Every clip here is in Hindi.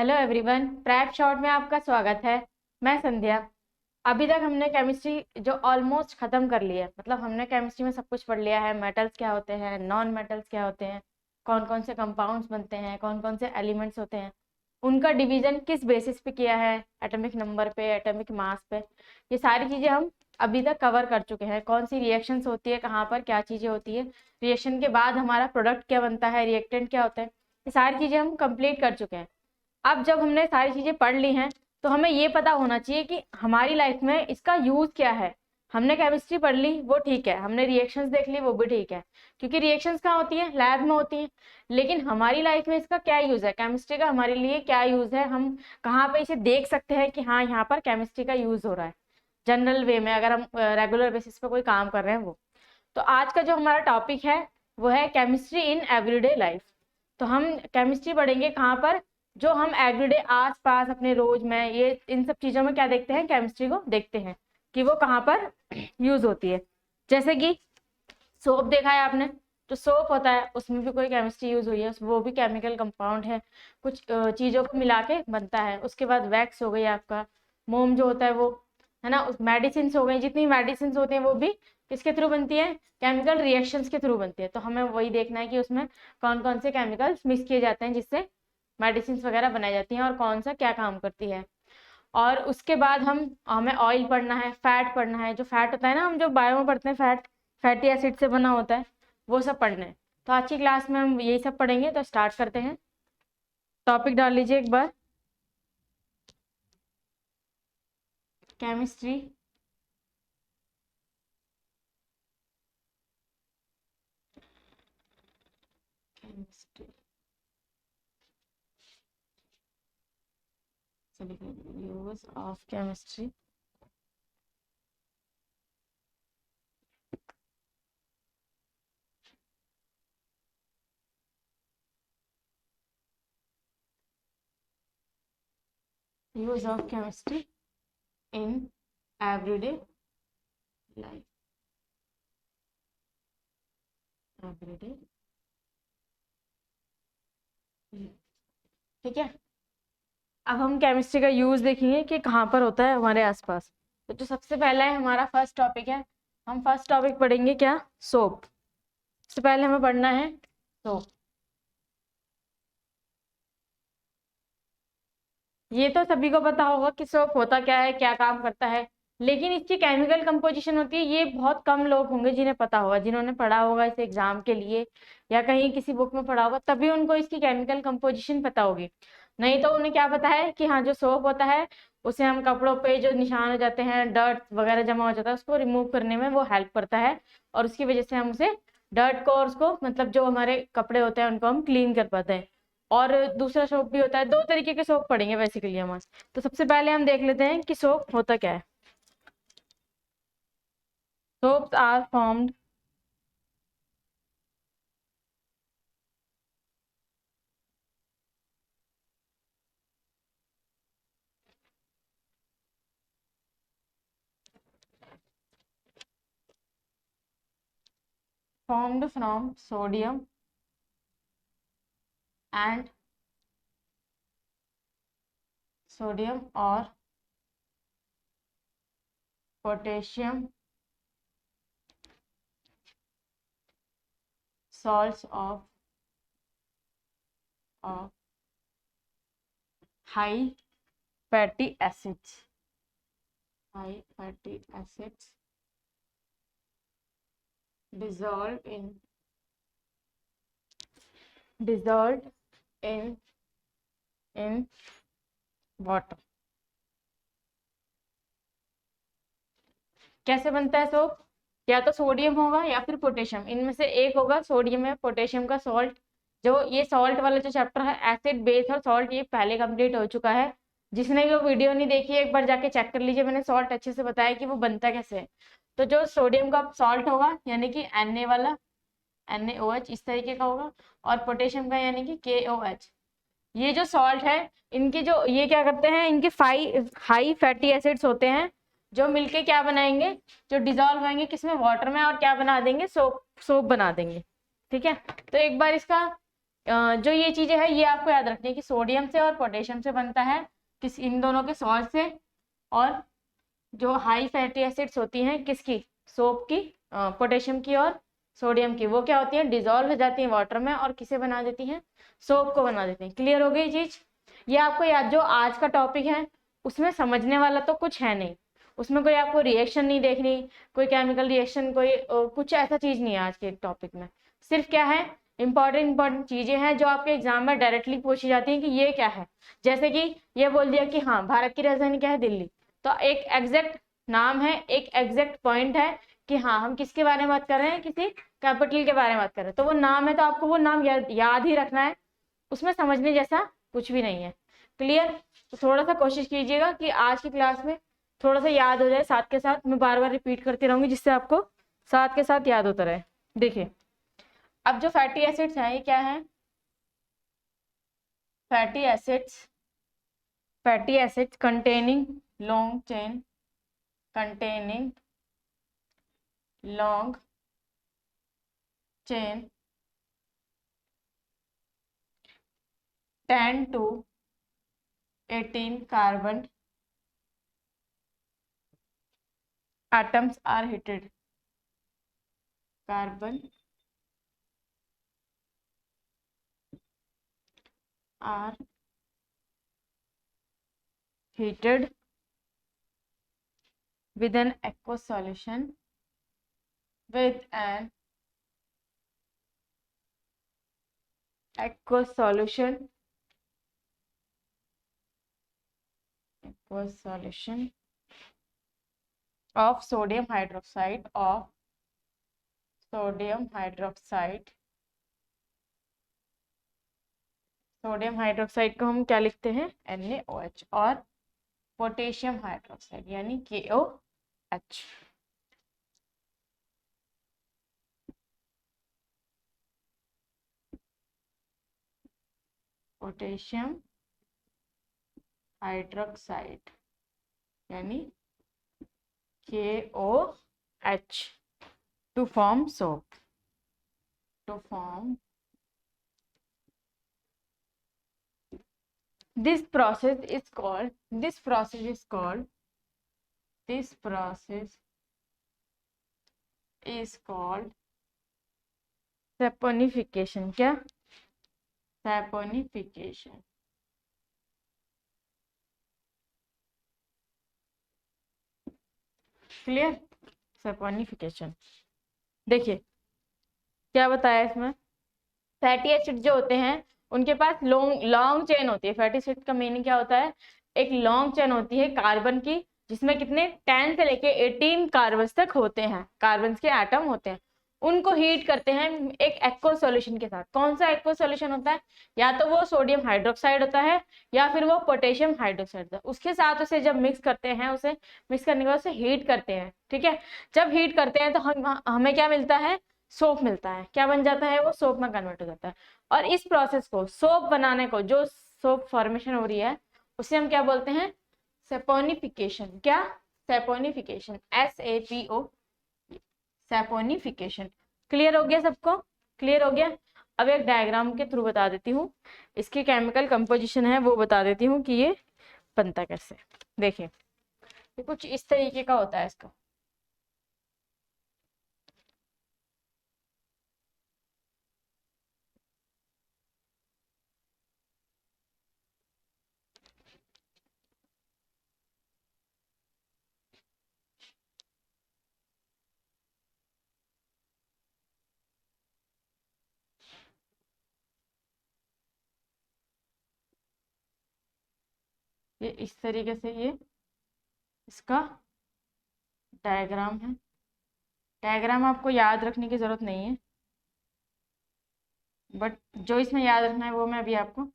हेलो एवरीवन, प्रैप शॉर्ट में आपका स्वागत है। मैं संध्या। अभी तक हमने केमिस्ट्री जो ऑलमोस्ट खत्म कर ली है, मतलब हमने केमिस्ट्री में सब कुछ पढ़ लिया है। मेटल्स क्या होते हैं, नॉन मेटल्स क्या होते हैं, कौन कौन से कंपाउंड्स बनते हैं, कौन कौन से एलिमेंट्स होते हैं, उनका डिवीजन किस बेसिस पे किया है, एटॉमिक नंबर पे, एटॉमिक मास पे। ये सारी चीजें हम अभी तक कवर कर चुके हैं। कौन सी रिएक्शंस होती है, कहाँ पर क्या चीजें होती है, रिएक्शन के बाद हमारा प्रोडक्ट क्या बनता है, रिएक्टेंट क्या होता है, ये सारी चीजें हम कंप्लीट कर चुके हैं। अब जब हमने सारी चीजें पढ़ ली हैं तो हमें ये पता होना चाहिए कि हमारी लाइफ में इसका यूज क्या है। हमने केमिस्ट्री पढ़ ली, वो ठीक है, हमने रिएक्शंस देख ली, वो भी ठीक है, क्योंकि रिएक्शंस कहाँ होती है, लैब में होती हैं। लेकिन हमारी लाइफ में इसका क्या यूज है, केमिस्ट्री का हमारे लिए क्या यूज है, हम कहाँ पे इसे देख सकते हैं कि हाँ यहाँ पर केमिस्ट्री का यूज हो रहा है जनरल वे में, अगर हम रेगुलर बेसिस पे कोई काम कर रहे हैं वो। तो आज का जो हमारा टॉपिक है वो है केमिस्ट्री इन एवरीडे लाइफ। तो हम केमिस्ट्री पढ़ेंगे कहाँ पर, जो हम एवरीडे आस पास अपने रोज में ये इन सब चीजों में क्या देखते हैं, केमिस्ट्री को देखते हैं कि वो कहाँ पर यूज होती है। जैसे कि सोप देखा है आपने, जो सोप होता है उसमें भी कोई केमिस्ट्री यूज हुई है, वो भी केमिकल कंपाउंड है, कुछ चीजों को मिला के बनता है। उसके बाद वैक्स हो गई आपका, मोम जो होता है वो, है ना। उस मेडिसिन हो गई, जितनी मेडिसिन होती हैं वो भी किसके थ्रू बनती है, केमिकल रिएक्शंस के थ्रू बनती है। तो हमें वही देखना है कि उसमें कौन कौन से केमिकल्स मिक्स किए जाते हैं जिससे मेडिसिन वगैरह बनाई जाती हैं, और कौन सा क्या काम करती है। और उसके बाद हमें ऑयल पढ़ना है, फैट पढ़ना है। जो फैट होता है ना, हम जो बायो में पढ़ते हैं, फैट फैटी एसिड से बना होता है, वो सब पढ़ना है। तो आज की क्लास में हम यही सब पढ़ेंगे। तो स्टार्ट करते हैं। टॉपिक डाल लीजिए एक बार, chemistry chemistry use of chemistry. Use of chemistry in everyday life, everyday. ठीक है, अब हम केमिस्ट्री का यूज देखेंगे कि कहाँ पर होता है हमारे आसपास। तो जो सबसे पहला है हमारा फर्स्ट टॉपिक है, हम फर्स्ट टॉपिक पढ़ेंगे क्या, सोप। सबसे पहले हमें पढ़ना है सोप। ये तो सभी को पता होगा कि सोप होता क्या है, क्या काम करता है, लेकिन इसकी केमिकल कंपोजिशन होती है, ये बहुत कम लोग होंगे जिन्हें पता होगा, जिन्होंने पढ़ा होगा इसे एग्जाम के लिए या कहीं किसी बुक में पढ़ा होगा, तभी उनको इसकी केमिकल कंपोजिशन पता होगी। नहीं तो उन्हें क्या पता है कि हाँ जो सोप होता है उसे हम कपड़ों पे जो निशान हो जाते हैं, डर्ट वगैरह जमा हो जाता है, उसको रिमूव करने में वो हेल्प करता है, और उसकी वजह से हम उसे डर्ट को और उसको मतलब जो हमारे कपड़े होते हैं उनको हम क्लीन कर पाते हैं। और दूसरा सोप भी होता है, दो तरीके के सोप पढ़ेंगे बेसिकली हम आज। तो सबसे पहले हम देख लेते हैं कि सोप होता क्या है। Soaps are formed formed from sodium and sodium or potassium salts of high fatty acids, high fatty acids dissolved dissolved in water. कैसे बनता है सोप, या तो सोडियम होगा या फिर पोटेशियम, इनमें से एक होगा, सोडियम या पोटेशियम का सॉल्ट। जो ये सॉल्ट वाला जो चैप्टर है, एसिड बेस और सॉल्ट, ये पहले कंप्लीट हो चुका है। जिसने भी वो वीडियो नहीं देखी है एक बार जाके चेक कर लीजिए, मैंने सॉल्ट अच्छे से बताया कि वो बनता कैसे है। तो जो सोडियम का सॉल्ट होगा यानी कि Na वाला, NaOH इस तरीके का होगा, और पोटेशियम का यानी कि KOH। ये जो सॉल्ट है, इनकी जो ये क्या करते हैं, इनके हाई फैटी एसिड्स होते हैं, जो मिलके क्या बनाएंगे, जो डिजोल्व होंगे किसमें, वाटर में, और क्या बना देंगे, सोप बना देंगे। ठीक है, तो एक बार इसका जो ये चीजें हैं ये आपको याद रखनी है कि सोडियम से और पोटेशियम से बनता है, किस इन दोनों के सॉल्ट से। और जो हाई फैटी एसिड्स होती हैं किसकी, सोप की, पोटेशियम की और सोडियम की, वो क्या होती है, डिजोल्व हो जाती है वाटर में और किसे बना देती हैं, सोप को बना देती हैं। क्लियर हो गई चीज। ये आपको याद, जो आज का टॉपिक है उसमें समझने वाला तो कुछ है नहीं, उसमें कोई आपको रिएक्शन नहीं देखनी, कोई केमिकल रिएक्शन, कोई कुछ ऐसा चीज नहीं है आज के टॉपिक में। सिर्फ क्या है, इंपॉर्टेंट चीजें हैं जो आपके एग्जाम में डायरेक्टली पूछी जाती हैं कि ये क्या है। जैसे कि ये बोल दिया कि हाँ भारत की राजधानी क्या है, दिल्ली, तो एक एग्जैक्ट नाम है, एक एग्जैक्ट पॉइंट है कि हाँ हम किसके बारे में बात कर रहे हैं, किसी कैपिटल के बारे में बात कर रहे हैं, तो वो नाम है, तो आपको वो नाम याद ही रखना है, उसमें समझने जैसा कुछ भी नहीं है। क्लियर। तो थोड़ा सा कोशिश कीजिएगा कि आज की क्लास में थोड़ा सा याद हो जाए, साथ के साथ मैं बार बार रिपीट करती रहूंगी जिससे आपको साथ के साथ याद होता रहे। देखिए अब जो फैटी एसिड्स हैं ये क्या है, fatty acids, fatty acids containing long chain, containing long chain 10 to 18 carbon atoms are heated, carbon are heated with an aqueous solution, with an aqueous solution, aqueous solution of sodium hydroxide, of sodium hydroxide, sodium hydroxide को हम क्या लिखते हैं, NaOH, और पोटेशियम हाइड्रोक्साइड यानी KOH। पोटेशियम हाइड्रोक्साइड यानी KOH to form soap, to form this process is called, this process is called, this process is called saponification। क्या, saponification। Clear, saponification। देखिए क्या बताया इसमें, फैटी एसिड जो होते हैं उनके पास लॉन्ग लॉन्ग चेन होती है। फैटी एसिड का मीनिंग क्या होता है, एक लॉन्ग चेन होती है कार्बन की, जिसमें कितने 10 से लेके 18 कार्बन तक होते हैं, कार्बन के एटम होते हैं, उनको हीट करते हैं एक एक्वस सॉल्यूशन के साथ। कौन सा एक्वस सॉल्यूशन होता है, या तो वो सोडियम हाइड्रोक्साइड होता है या फिर वो पोटेशियम हाइड्रोक्साइड होता है। उसके साथ उसे जब मिक्स करते हैं, उसे मिक्स करने के बाद उसे हीट करते हैं, ठीक है। जब हीट करते हैं तो हमें क्या मिलता है, सोप मिलता है। क्या बन जाता है, वो सोप में कन्वर्ट हो जाता है। और इस प्रोसेस को, सोप बनाने को, जो सोप फॉर्मेशन हो रही है उसे हम क्या बोलते हैं, सेपोनिफिकेशन। क्या, सेपोनिफिकेशन, SAPO, सेपोनिफिकेशन। क्लियर हो गया सबको, क्लियर हो गया। अब एक डायग्राम के थ्रू बता देती हूँ, इसकी केमिकल कंपोजिशन है वो बता देती हूँ कि ये बनता कैसे। देखिए ये कुछ इस तरीके का होता है इसका, ये इस तरीके से ये इसका डायग्राम है। डायग्राम आपको याद रखने की जरूरत नहीं है, बट जो इसमें याद रखना है वो मैं अभी आपको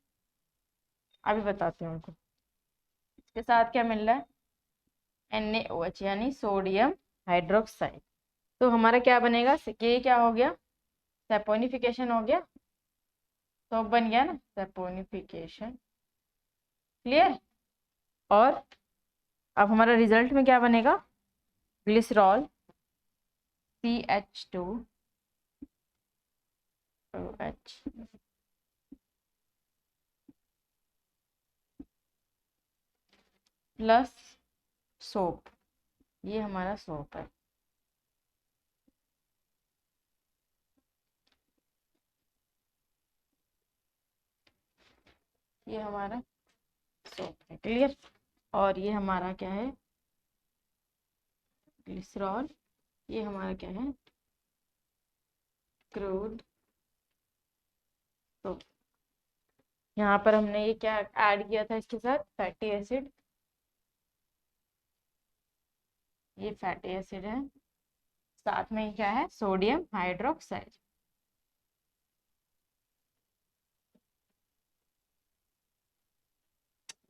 अभी बताती हूँ उनको। इसके साथ क्या मिल रहा है, NaOH यानी सोडियम हाइड्रोक्साइड। तो हमारा क्या बनेगा, ये क्या हो गया, सेपोनिफिकेशन हो गया, तो बन गया ना सेपोनिफिकेशन। क्लियर। और अब हमारा रिजल्ट में क्या बनेगा, ग्लिसरॉल CH2OH प्लस सोप, ये हमारा सोप है। ये हमारा सोप है, क्लियर। और ये हमारा क्या है, ग्लिसरॉल। ये हमारा क्या है, क्रूड सोप। यहाँ पर हमने ये क्या ऐड किया था इसके साथ, फैटी एसिड। ये फैटी एसिड है, साथ में क्या है, सोडियम हाइड्रोक्साइड।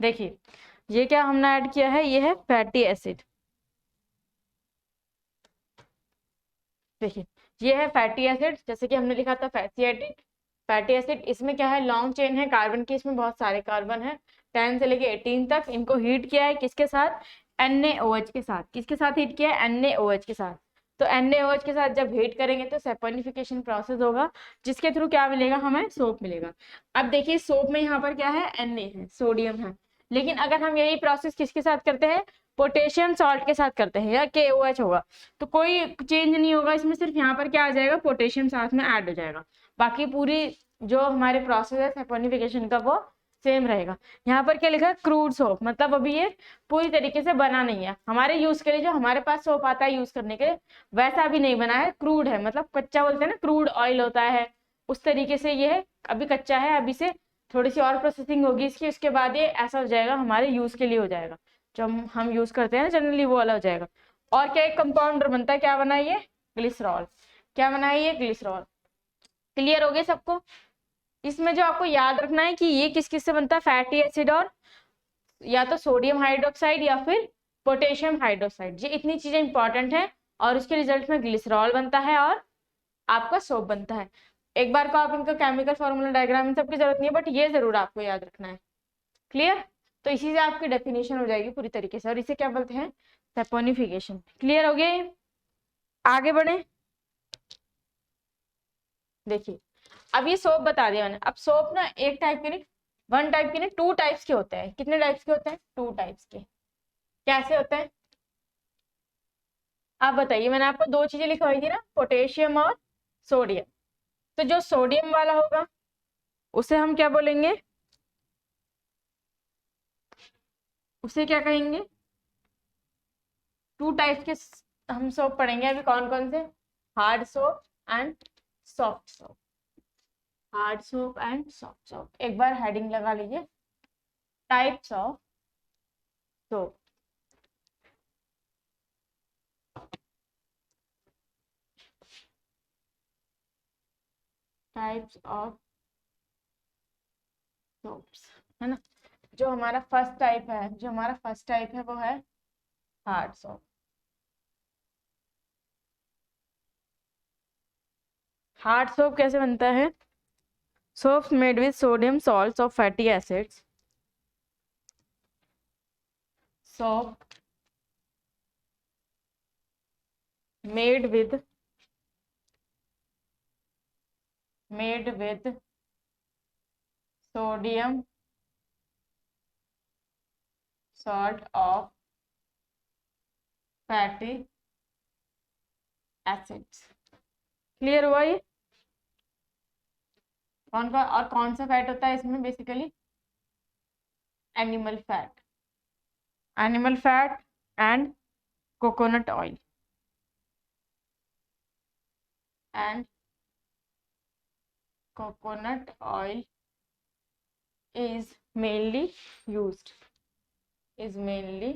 देखिए ये क्या हमने ऐड किया है, ये है फैटी एसिड। देखिए ये है फैटी एसिड, जैसे कि हमने लिखा था फैटी एसिड। फैटी एसिड इसमें क्या है, लॉन्ग चेन है कार्बन की, इसमें बहुत सारे कार्बन है 10 से लेके 18 तक। इनको हीट किया है किसके साथ, NaOH के साथ। किसके साथ हीट किया है, NaOH के साथ। तो NaOH के साथ जब हीट करेंगे तो सैपोनिफिकेशन प्रोसेस होगा, जिसके थ्रू क्या मिलेगा, हमें सोप मिलेगा। अब देखिए सोप में यहाँ पर क्या है, Na है, सोडियम है। लेकिन अगर हम यही प्रोसेस किसके साथ करते हैं, पोटेशियम सॉल्ट के साथ करते हैं, या KOH होगा, तो कोई चेंज नहीं होगा इसमें, सिर्फ यहाँ पर क्या आ जाएगा, पोटेशियम साथ में ऐड हो जाएगा। बाकी पूरी जो हमारे प्रोसेस है सैपोनिफिकेशन का वो सेम रहेगा। यहाँ पर क्या लिखा है, क्रूड सोप, मतलब अभी ये पूरी तरीके से बना नहीं है हमारे यूज के लिए। जो हमारे पास सोप आता है यूज करने के लिए, वैसा अभी नहीं बना है, क्रूड है, मतलब कच्चा बोलते हैं ना, क्रूड ऑयल होता है, उस तरीके से ये है, अभी कच्चा है। अभी से थोड़ी सी और प्रोसेसिंग होगी इसकी, उसके बाद ये ऐसा हो जाएगा, हमारे यूज के लिए हो जाएगा, जो हम यूज करते हैं जनरली वो वाला हो जाएगा। और क्या एक कंपाउंडर बनता है, क्या बना है ये, ग्लिसरॉल। क्या बना है ये, ग्लिसरॉल। क्लियर हो गया सबको। इसमें जो आपको याद रखना है कि ये किस किस से बनता है, फैटी एसिड और या तो सोडियम हाइड्रोक्साइड या फिर पोटेशियम हाइड्रोक्साइड, ये इतनी चीजें इंपॉर्टेंट है। और उसके रिजल्ट में ग्लिसरॉल बनता है और आपका सोप बनता है। एक बार को आप इनका केमिकल फॉर्मूला डायग्राम इन सबकी जरूरत नहीं है, बट ये जरूर आपको याद रखना है। क्लियर। तो इसी से आपकी डेफिनेशन हो जाएगी पूरी तरीके से, और इसे क्या बोलते हैं, सैपोनिफिकेशन। क्लियर हो गया ये? आगे बढ़े। देखिए अब ये सोप बता दिया मैंने। अब सोप ना एक टाइप के नहीं, वन टाइप के नहीं, टू टाइप्स के होते हैं। कितने टाइप्स के होते हैं, टू टाइप्स के। कैसे होते हैं आप बताइए। मैंने आपको दो चीजें लिखवाई थी ना, पोटेशियम और सोडियम। तो जो सोडियम वाला होगा उसे हम क्या बोलेंगे, उसे क्या कहेंगे, टू टाइप्स के हम सोप पढ़ेंगे अभी। कौन कौन से, hard soap and soft soap. Hard soap and soft soap, एक बार हेडिंग लगा लीजिए, types of soap. Types of soaps, है ना। जो हमारा फर्स्ट टाइप है, जो हमारा फर्स्ट टाइप है वो है हार्ड सोप। हार्ड सोप कैसे बनता है, soaps made with sodium salts of fatty acids. Soap made with sodium salt of fatty acids। Clear हुआ ये? कौन का और कौन सा फैट होता है इसमें, basically animal fat, animal fat and coconut oil, and coconut oil is mainly used, is mainly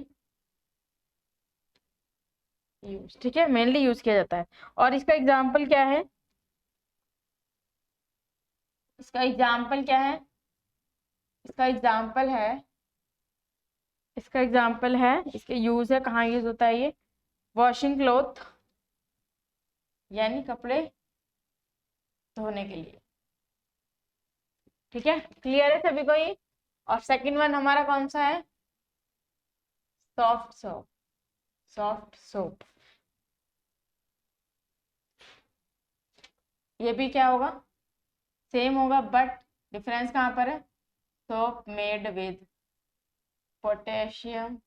used। ठीक है, मेनली यूज किया जाता है। और इसका एग्जाम्पल क्या है, इसका एग्जाम्पल क्या है, इसका एग्जाम्पल है, इसका एग्जाम्पल है, इसके यूज है, कहाँ यूज होता है ये, वॉशिंग क्लॉथ, यानी कपड़े धोने के लिए। ठीक है, क्लियर है सभी को ये। और सेकंड वन हमारा कौन सा है, सॉफ्ट सोप। सॉफ्ट सोप ये भी क्या होगा, सेम होगा, बट डिफरेंस कहाँ पर है, soap made with potassium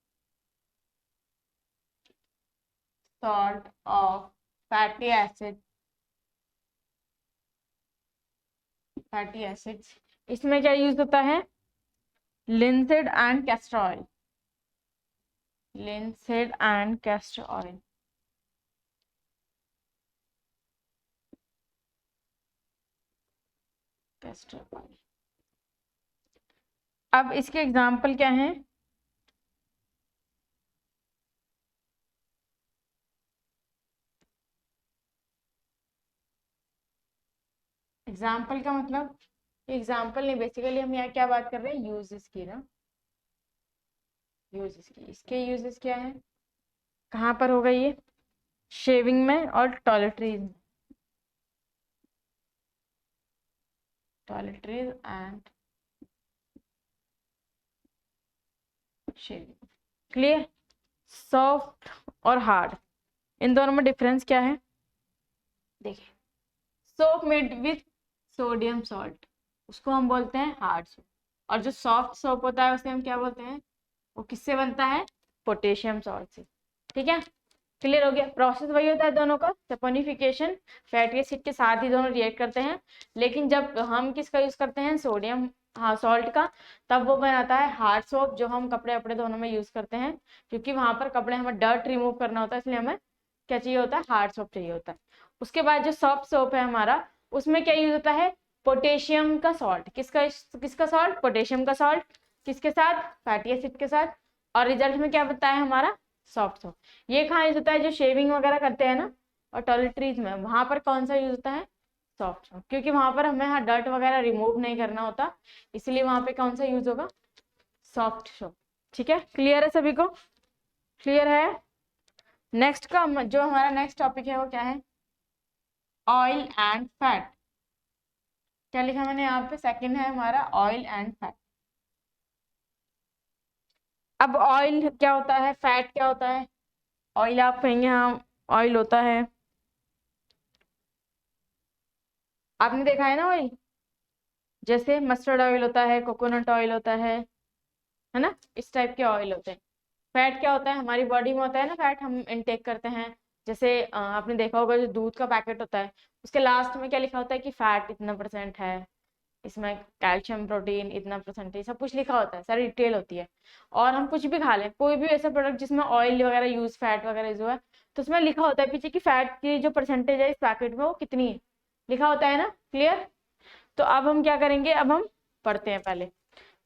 salt of fatty acids। इसमें क्या यूज होता है? Linseed and castor oil. Linseed and castor oil. Castor oil. अब इसके एग्जाम्पल क्या हैं? एग्जाम्पल का मतलब एग्जाम्पल नहीं, बेसिकली हम यहाँ क्या बात कर रहे हैं? यूजेस की ना, यूजेस की। इसके यूजेस क्या है? कहाँ पर होगा ये? शेविंग में और टॉयलेटरीज में। Toiletries and shaving. Clear? Soft और हार्ड, इन दोनों में डिफरेंस क्या है? देखिए, soap made with sodium salt, उसको हम बोलते हैं हार्ड सोप। और जो सॉफ्ट सोप होता है उसे हम क्या बोलते हैं? वो किससे बनता है? पोटेशियम सॉल्ट से। ठीक है, क्लियर हो गया? प्रोसेस वही होता है दोनों का, सपोनिफिकेशन। फैटी एसिड के साथ ही दोनों रिएक्ट करते हैं, लेकिन जब हम किसका यूज करते हैं? सोडियम, हाँ, सॉल्ट का, तब वो बनाता है हार्ड सोप, जो हम कपड़े वपड़े धोने में यूज करते हैं, क्योंकि वहां पर कपड़े हमें डर्ट रिमूव करना होता है, इसलिए हमें क्या चाहिए होता है? हार्ड सोप चाहिए होता है। उसके बाद जो सॉफ्ट सोप है हमारा, उसमें क्या यूज होता है? पोटेशियम का सॉल्ट। किसका किसका सॉल्ट? पोटेशियम का सॉल्ट। किसके साथ? फैटी एसिड के साथ। और रिजल्ट में क्या बताया हमारा? Soft soap. ये कहाँ यूज होता है? जो शेविंग वगैरह करते हैं ना, और टॉयलेटरीज में, वहां पर कौन सा यूज होता है? सॉफ्ट सोप, क्योंकि वहां पर हमें हाँ डर्ट वगैरह रिमूव नहीं करना होता, इसलिए वहां पे कौन सा यूज होगा? Soft soap. ठीक है, क्लियर है सभी को? क्लियर है? नेक्स्ट का जो हमारा नेक्स्ट टॉपिक है वो क्या है? Oil and fat. क्या लिखा मैंने यहाँ पे? सेकंड है हमारा ऑयल एंड फैट। अब ऑयल क्या होता है? फैट क्या होता है? ऑयल आप कहेंगे हाँ ऑयल होता है, आपने देखा है ना ऑयल, जैसे मस्टर्ड ऑयल होता है, कोकोनट ऑयल होता है ना, इस टाइप के ऑयल होते हैं। फैट क्या होता है? हमारी बॉडी में होता है ना फैट, हम इनटेक करते हैं। जैसे आपने देखा होगा जो दूध का पैकेट होता है, उसके लास्ट में क्या लिखा होता है? कि फैट इतना परसेंट है, इसमें कैल्शियम प्रोटीन इतना परसेंटेज, सब कुछ लिखा होता है, सारी डिटेल होती है। और हम कुछ भी खा लें, कोई भी ऐसा प्रोडक्ट जिसमें ऑयल वगैरह यूज, फैट वगैरह जो है, तो उसमें लिखा होता है पीछे कि फैट की जो परसेंटेज है इस पैकेट में वो कितनी है, लिखा होता है ना। क्लियर? तो अब हम क्या करेंगे? अब हम पढ़ते हैं पहले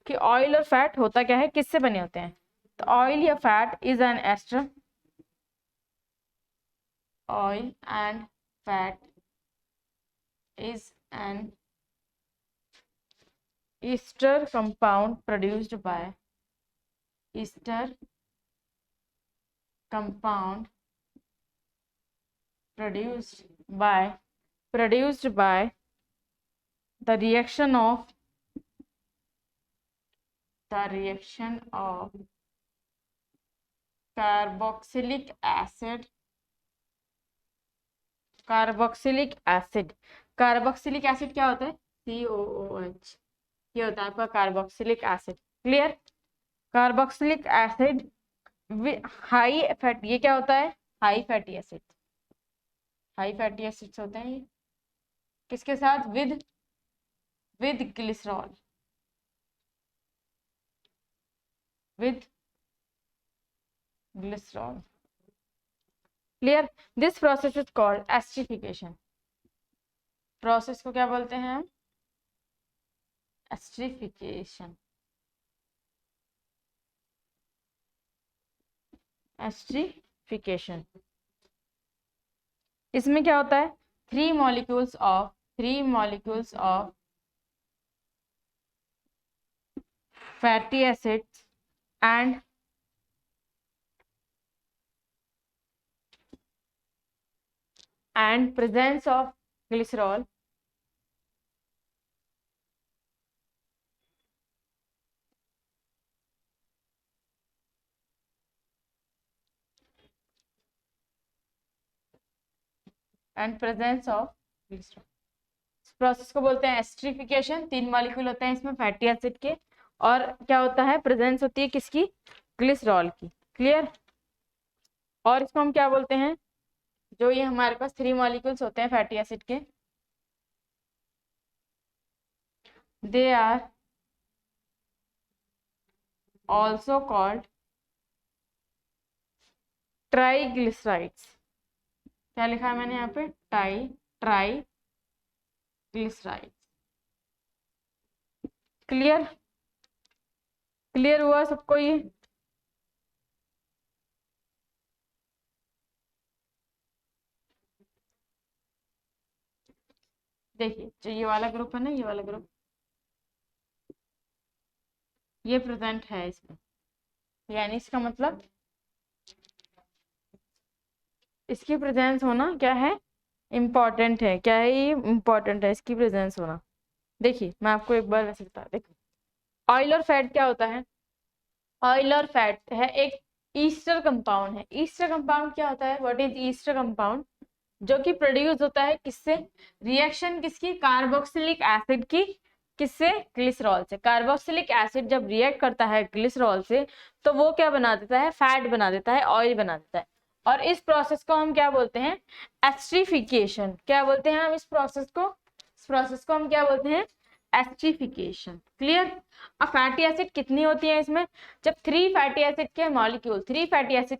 कि ऑयल और फैट होता क्या है, किससे बने होते हैं। तो ऑयल या fat is an ester, oil and fat is an ester compound produced by ester compound produced by the reaction of carboxylic acid। Carboxylic acid, carboxylic acid क्या होता है? COOH, ये होता है आपका carboxylic acid. Clear? Carboxylic acid high fat, ये क्या होता है? High fatty acid. High fatty acids होते हैं ये किसके साथ? With glycerol, with glycerol. Clear? This process is called esterification. Process को क्या बोलते हैं हम? एस्ट्रिफिकेशन। एस्ट्रिफिकेशन। इसमें क्या होता है? Three molecules of fatty acids and presence of glycerol and presence of glycerol। इस प्रोसेस को बोलते हैं एस्ट्रिफिकेशन। तीन मॉलिक्यूल होते हैं इसमें फैटी एसिड के, और क्या होता है? प्रेजेंस होती है किसकी? ग्लिसरॉल की। क्लियर? और इसको हम क्या बोलते हैं? जो ये हमारे पास 3 मॉलिक्यूल्स होते हैं फैटी एसिड के, they are also called triglycerides. क्या लिखा है मैंने यहाँ पे? ट्राइग्लिसराइड्स। क्लियर? क्लियर हुआ सबको ये? देखिए जो ये वाला ग्रुप है ना, ये वाला ग्रुप, ये प्रेजेंट है इसमें, यानी इसका मतलब इसकी प्रेजेंस होना क्या है? इम्पॉर्टेंट है। क्या है ये? इम्पॉर्टेंट है इसकी प्रेजेंस होना। देखिए मैं आपको एक बार वैसे बता, देखो ऑयल और फैट क्या होता है? ऑयल और फैट है एक ईस्टर कंपाउंड है। ईस्टर कंपाउंड क्या होता है? What is Easter compound? जो कि प्रोड्यूस होता है किससे? रिएक्शन किसकी? कार्बोक्सिलिक एसिड की। किससे? ग्लिसरॉल से। कार्बोक्सिलिक एसिड जब रिएक्ट करता है ग्लिसरॉल से तो वो क्या बना देता है? फैट बना देता है, ऑयल बना देता है। और इस प्रोसेस को हम क्या बोलते हैं? एस्ट्रिफिकेशन। क्या बोलते हैं हम इस प्रोसेस को? इस प्रोसेस को हम क्या बोलते हैं? एस्ट्रिफिकेशन। क्लियर? अब फैटी एसिड कितनी होती है इसमें? जब 3 फैटी एसिड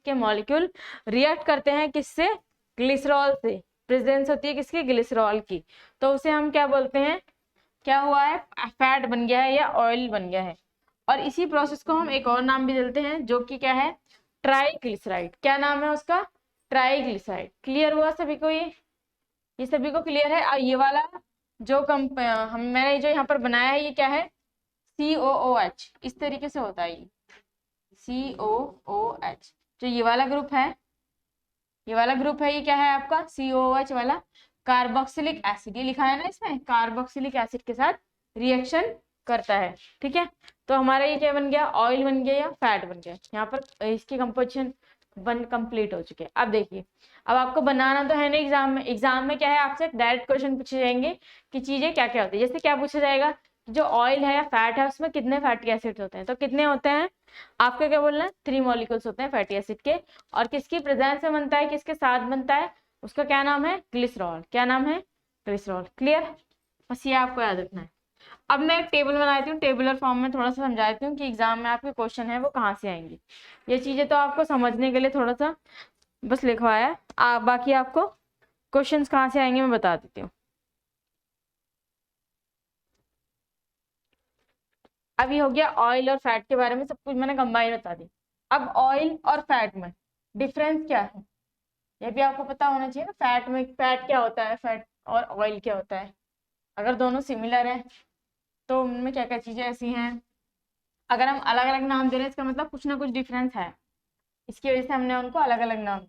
के मॉलिक्यूल रिएक्ट करते हैं किससे? ग्लिसरॉल से। प्रेजेंस होती है किसकी? ग्लिसरॉल की। तो उसे हम क्या बोलते हैं? क्या हुआ है? फैट बन गया है या ऑयल बन गया है। और इसी प्रोसेस को हम एक और नाम भी देते हैं जो कि क्या है? ट्राइग्लिसराइड। क्या नाम है उसका? ट्राइग्लिसराइड। क्लियर हुआ सभी को ये सभी को क्लियर है? और ये वाला जो मैंने जो यहाँ पर बनाया है ये क्या है? COOH। इस तरीके से होता है ये COOH। जो ये वाला ग्रुप है, ये क्या है आपका? COOH वाला कार्बोक्सिलिक एसिड। ये लिखा है ना इसमें, कार्बोक्सिलिक एसिड के साथ रिएक्शन करता है। ठीक है, तो हमारा ये क्या बन गया? ऑयल बन गया या फैट बन गया। यहाँ पर इसकी कंपोजिशन बन कंप्लीट हो चुके हैं। अब देखिए, अब आपको बनाना तो है ना एग्जाम में। एग्जाम में क्या है? आपसे डायरेक्ट क्वेश्चन पूछे जाएंगे कि चीजें क्या क्या होती है। जैसे क्या पूछा जाएगा? जो ऑयल है या फैट है उसमें कितने फैटी एसिड होते हैं? तो कितने होते हैं? आपको क्या बोलना है? 3 मॉलिक्यूल्स होते हैं फैटी एसिड के। और किसकी प्रेजेंस में बनता है, किसके साथ बनता है? उसका क्या नाम है? ग्लिसरॉल। क्या नाम है? ग्लिसरॉल। क्लियर? बस ये आपको याद रखना है। अब मैं एक टेबल बनाती हूँ, टेबुलर फॉर्म में थोड़ा सा समझाती हूँ कि एग्जाम में आपके क्वेश्चन है वो कहाँ से आएंगे। ये चीजें तो आपको समझने के लिए थोड़ा सा बस लिखवाया है, बाकी आपको क्वेश्चंस कहाँ से आएंगे मैं बता देती हूँ। अभी हो गया ऑयल और फैट के बारे में, सब कुछ मैंने कंबाइन बता दी। अब ऑयल और फैट में डिफरेंस क्या है ये भी आपको पता होना चाहिए ना। फैट में फैट क्या होता है, फैट और ऑयल क्या होता है। अगर दोनों सिमिलर है तो उनमें क्या क्या चीजें ऐसी हैं, अगर हम अलग अलग नाम दे रहे हैं इसका मतलब कुछ ना कुछ डिफरेंस है, इसकी वजह से हमने उनको अलग अलग नाम।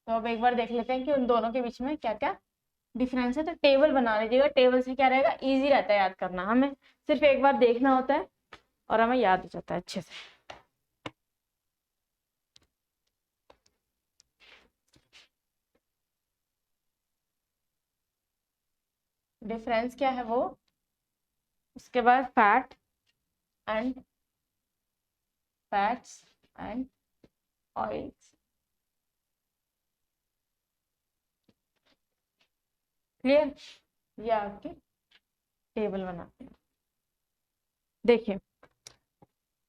तो अब एक बार देख लेते हैं कि उन दोनों के बीच में क्या क्या डिफरेंस है। तो टेबल बना लीजिएगा, टेबल से क्या रहेगा? इजी रहता है याद करना। हमें सिर्फ एक बार देखना होता है और हमें याद हो जाता है अच्छे से। डिफरेंस क्या है वो, उसके बाद and fats and oils. Clear? ये आपके टेबल बनाते हैं। देखिए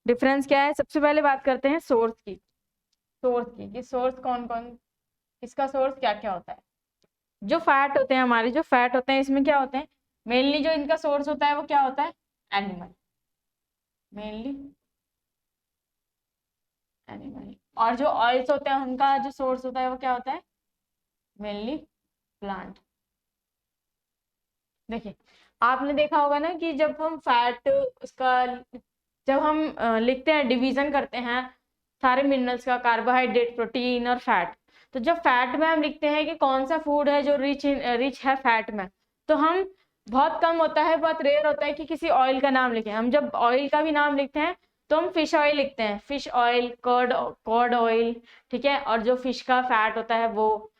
डिफरेंस क्या है। सबसे पहले बात करते हैं सोर्स की। सोर्स की कि सोर्स कौन कौन, इसका सोर्स क्या क्या होता है। जो फैट होते हैं हमारे, जो फैट होते हैं इसमें क्या होते हैं? मेनली जो इनका सोर्स होता है वो क्या होता है? एनिमल। Mainly animal. और जो ऑयल्स होते हैं उनका जो सोर्स होता है वो क्या होता है? Mainly plant. देखिए आपने देखा होगा ना कि जब हम फैट उसका, जब हम लिखते हैं, डिवीजन करते हैं सारे मिनरल्स का, कार्बोहाइड्रेट, प्रोटीन और फैट। तो जब फैट में हम लिखते हैं कि कौन सा फूड है जो रिच है फैट में, तो हम बहुत कम होता है, बहुत रेयर होता है कि किसी ऑयल का नाम लिखें। हम जब ऑयल का भी नाम लिखते हैं तो हम फिश ऑयल लिखते हैं, फिश ऑयल, कर्ड ऑयल। ठीक है, और जो फिश का फैट होता है वो,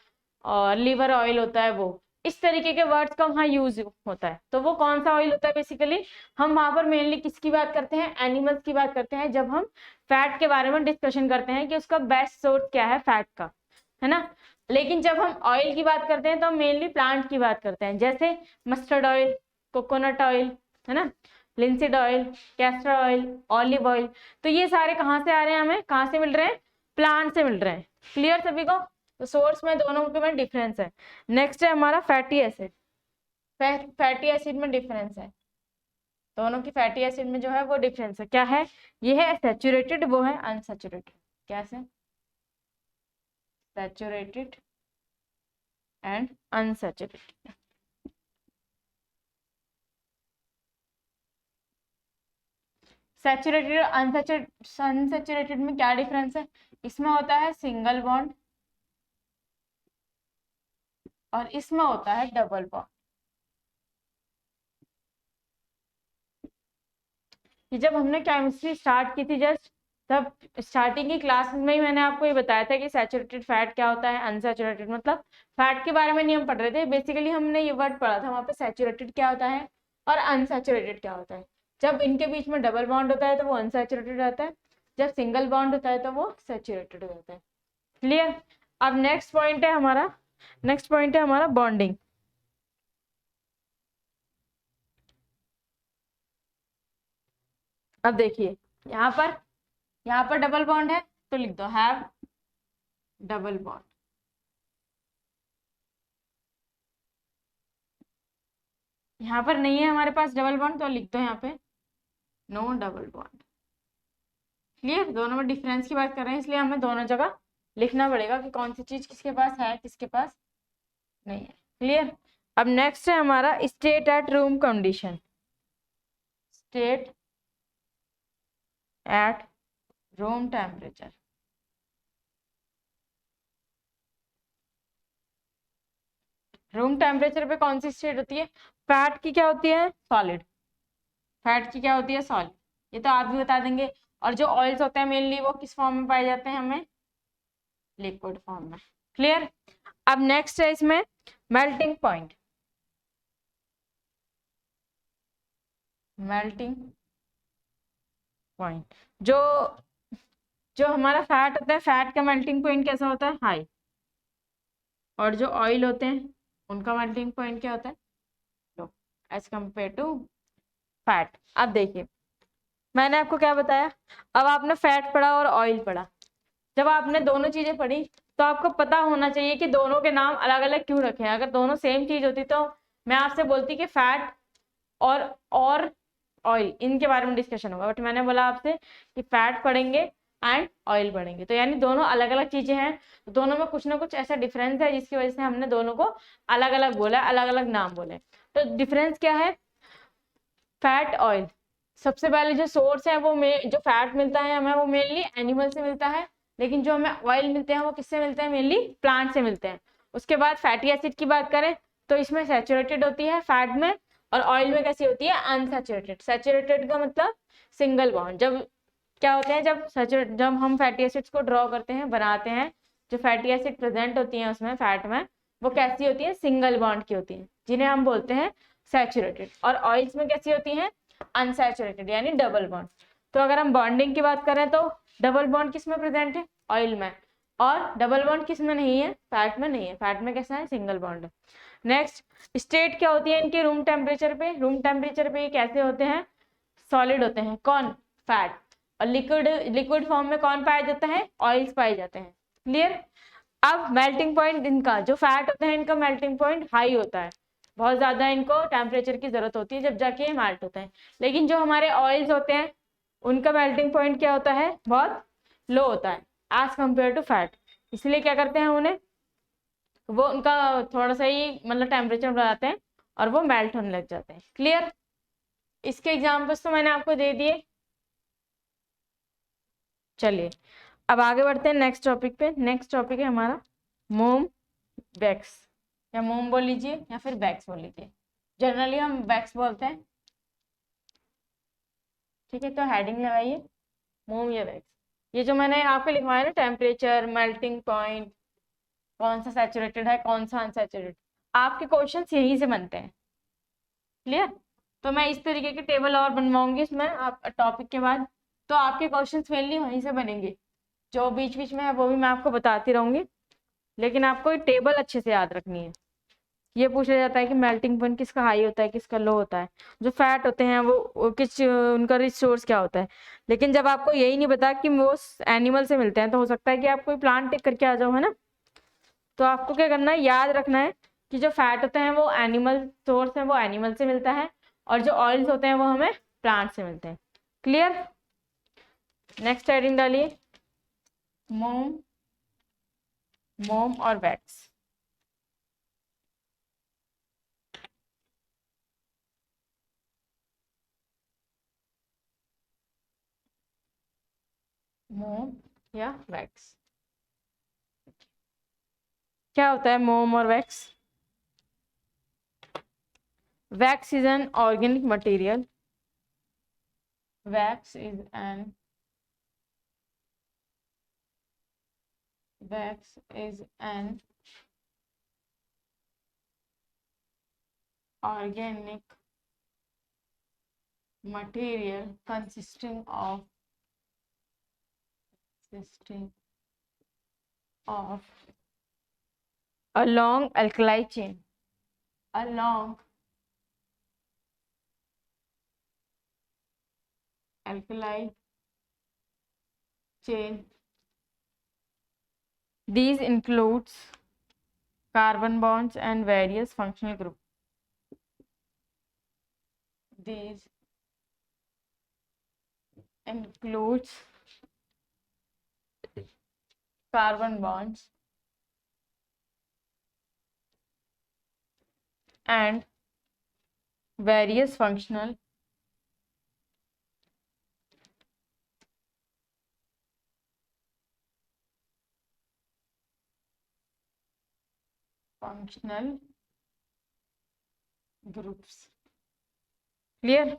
और लिवर ऑयल होता है वो। इस तरीके के वर्ड्स का वहाँ यूज होता है। तो वो कौन सा ऑयल होता है? बेसिकली हम वहां पर मेनली किसकी बात करते हैं? एनिमल्स की बात करते हैं, जब हम फैट के बारे में डिस्कशन करते हैं कि उसका बेस्ट सोर्स क्या है फैट का, है ना। लेकिन जब हम ऑयल की बात करते हैं तो हम मेनली प्लांट की बात करते हैं, जैसे मस्टर्ड ऑयल, कोकोनट ऑयल, है ना, linseed oil, castor oil, olive oil. तो ये सारे कहाँ से आ रहे हैं, हमें कहाँ से मिल रहे हैं, प्लांट से मिल रहे हैं। क्लियर सभी को? तो सोर्स में दोनों के में डिफरेंस है। नेक्स्ट है हमारा फैटी एसिड। फैटी एसिड में डिफरेंस है, दोनों की फैटी एसिड में जो है वो डिफरेंस है। क्या है? ये है सैचुरेटेड, वो है अनसैचुरेटेड। क्या है? Saturated and unsaturated. सैचुरेटेड और अनसैचुरेटेड में क्या डिफरेंस है? इसमें होता है सिंगल बॉन्ड और इसमें होता है डबल बॉन्ड। ये जब हमने केमिस्ट्री स्टार्ट की थी जस्ट, तब स्टार्टिंग की क्लासेस में ही मैंने आपको ये बताया था कि सैचुरेटेड फैट क्या होता है, अनसैचुरेटेड, मतलब फैट के बारे में नहीं हम पढ़ रहे थे। बेसिकली हमने ये वर्ड पढ़ा था वहां पे, सैचुरेटेड क्या होता है और अनसैचुरेटेड क्या होता है। जब इनके बीच में डबल बॉन्ड होता है तो वो अनसैचुरेटेड रहता है, जब सिंगल बॉन्ड होता है तो वो सैचुरेटेड हो जाता है। क्लियर? अब नेक्स्ट पॉइंट है हमारा बॉन्डिंग। अब देखिए, यहाँ पर डबल बॉन्ड है तो लिख दो हैव डबल बॉन्ड। यहाँ पर नहीं है हमारे पास डबल बॉन्ड तो लिख दो यहाँ पे नो डबल बॉन्ड। क्लियर? दोनों में डिफरेंस की बात कर रहे हैं, इसलिए हमें दोनों जगह लिखना पड़ेगा कि कौन सी चीज किसके पास है, किसके पास नहीं है। क्लियर? अब नेक्स्ट है हमारा state at room condition. State at room temperature. Room temperature पे कौन सी स्टेट होती है? फैट की क्या होती है? सॉलिड। फैट की क्या होती है? सॉलिड। ये तो आप भी बता देंगे। और जो ऑयल्स होते हैं मेनली वो किस फॉर्म में पाए जाते हैं? हमें लिक्विड फॉर्म में। क्लियर? अब नेक्स्ट है इसमें मेल्टिंग पॉइंट। मेल्टिंग पॉइंट, जो जो हमारा फैट होता है, फैट का मेल्टिंग पॉइंट कैसा होता है? हाई। और जो ऑयल होते हैं उनका मेल्टिंग पॉइंट क्या होता है? लो, एज कम्पेयर टू फैट। अब देखिए, मैंने आपको क्या बताया, अब आपने फैट पढ़ा और ऑयल पढ़ा। जब आपने दोनों चीजें पढ़ी तो आपको पता होना चाहिए कि दोनों के नाम अलग अलग क्यों रखे हैं। अगर दोनों सेम चीज होती तो मैं आपसे बोलती कि फैट और ऑयल इनके बारे में डिस्कशन होगा, बट मैंने बोला आपसे कि फैट पढ़ेंगे एंड ऑयल पढ़ेंगे, तो यानी दोनों अलग अलग चीजें हैं। तो दोनों में कुछ ना कुछ ऐसा डिफरेंस है जिसकी वजह से हमने दोनों को अलग अलग बोला, अलग अलग नाम बोले। तो डिफरेंस क्या है? फैट ऑयल, सबसे पहले जो सोर्स है वो जो फैट मिलता है हमें वो मेनली एनिमल से मिलता है, लेकिन जो हमें ऑयल मिलते हैं वो किससे मिलते हैं? मेनली प्लांट से मिलते हैं। उसके बाद फैटी एसिड की बात करें तो इसमें सैचुरेटेड होती है फैट में, और ऑयल में कैसी होती है? अनसैचुरेटेड। सैचुरेटेड का मतलब सिंगल बॉन्ड। जब क्या होते हैं, जब हम फैटी एसिड्स को ड्रॉ करते हैं, बनाते हैं, जो फैटी एसिड प्रेजेंट होती है उसमें फैट में, वो कैसी होती है? सिंगल बॉन्ड की होती है, जिन्हें हम बोलते हैं सैचुरेटेड। और ऑयल्स में कैसी होती है? अनसैचुरेटेड, यानी डबल बॉन्ड। तो अगर हम बॉन्डिंग की बात करें तो डबल बॉन्ड किस में प्रेजेंट है? ऑयल में। और डबल बॉन्ड किस में नहीं है? फैट में नहीं है। फैट में कैसा है? सिंगल बॉन्ड है। नेक्स्ट, स्टेट क्या होती है इनके रूम टेम्परेचर पे? रूम टेम्परेचर पे ये कैसे होते हैं? सॉलिड होते हैं। कौन? फैट। और लिक्विड फॉर्म में कौन पाया जाता है? ऑयल्स पाए जाते हैं। क्लियर? अब मेल्टिंग पॉइंट इनका, जो फैट होते हैं इनका मेल्टिंग पॉइंट हाई होता है, बहुत ज्यादा इनको टेम्परेचर की जरूरत होती है जब जाके ये मेल्ट होते हैं। लेकिन जो हमारे ऑयल्स होते हैं उनका मेल्टिंग पॉइंट क्या होता है? बहुत लो होता है एज कम्पेयर टू फैट। इसलिए क्या करते हैं उन्हें, वो उनका थोड़ा सा ही मतलब टेम्परेचर बढ़ाते हैं और वो मेल्ट होने लग जाते हैं। क्लियर? इसके एग्जाम्पल्स तो मैंने आपको दे दिए। चलिए अब आगे बढ़ते हैं नेक्स्ट टॉपिक पे। नेक्स्ट टॉपिक है हमारा मोम वैक्स, या मोम बोल लीजिए या फिर वैक्स बोल लीजिए, जनरली हम वैक्स बोलते हैं। ठीक है, तो हेडिंग लगाइए मोम या वैक्स। ये जो मैंने आपको लिखवाया ना, टेम्परेचर, मेल्टिंग पॉइंट, कौन सा सैचुरेटेड है कौन सा अनसैचुरेटेड, आपके क्वेश्चंस यहीं से बनते हैं। क्लियर? तो मैं इस तरीके के टेबल और बनवाऊंगी इसमें आप टॉपिक के बाद, तो आपके क्वेश्चंस मेनली वहीं से बनेंगे। जो बीच बीच में है वो भी मैं आपको बताती रहूंगी। लेकिन आपको ये टेबल अच्छे से याद रखनी है। ये पूछा जाता है कि मेल्टिंग पॉइंट किसका हाई होता है, किसका लो होता है, जो फैट होते हैं वो किस उनका रिच सोर्स क्या होता है। लेकिन जब आपको यही नहीं पता कि वो एनिमल से मिलते हैं, तो हो सकता है कि आप कोई प्लांट टेक करके आ जाओ, है ना। तो आपको क्या करना है, याद रखना है कि जो फैट होते हैं वो एनिमल सोर्स है, वो एनिमल से मिलता है, और जो ऑयल्स होते हैं वो हमें प्लांट से मिलते हैं। क्लियर। नेक्स्ट हेडिंग डालिए, मोम, मोम और वैक्स। मोम या वैक्स, क्या होता है मोम और wax. Wax is an organic material. Wax is an organic material consisting of a long alkali chain. A long alkali chain. These includes carbon bonds and various functional groups. These includes carbon bonds and various functional groups. Clear.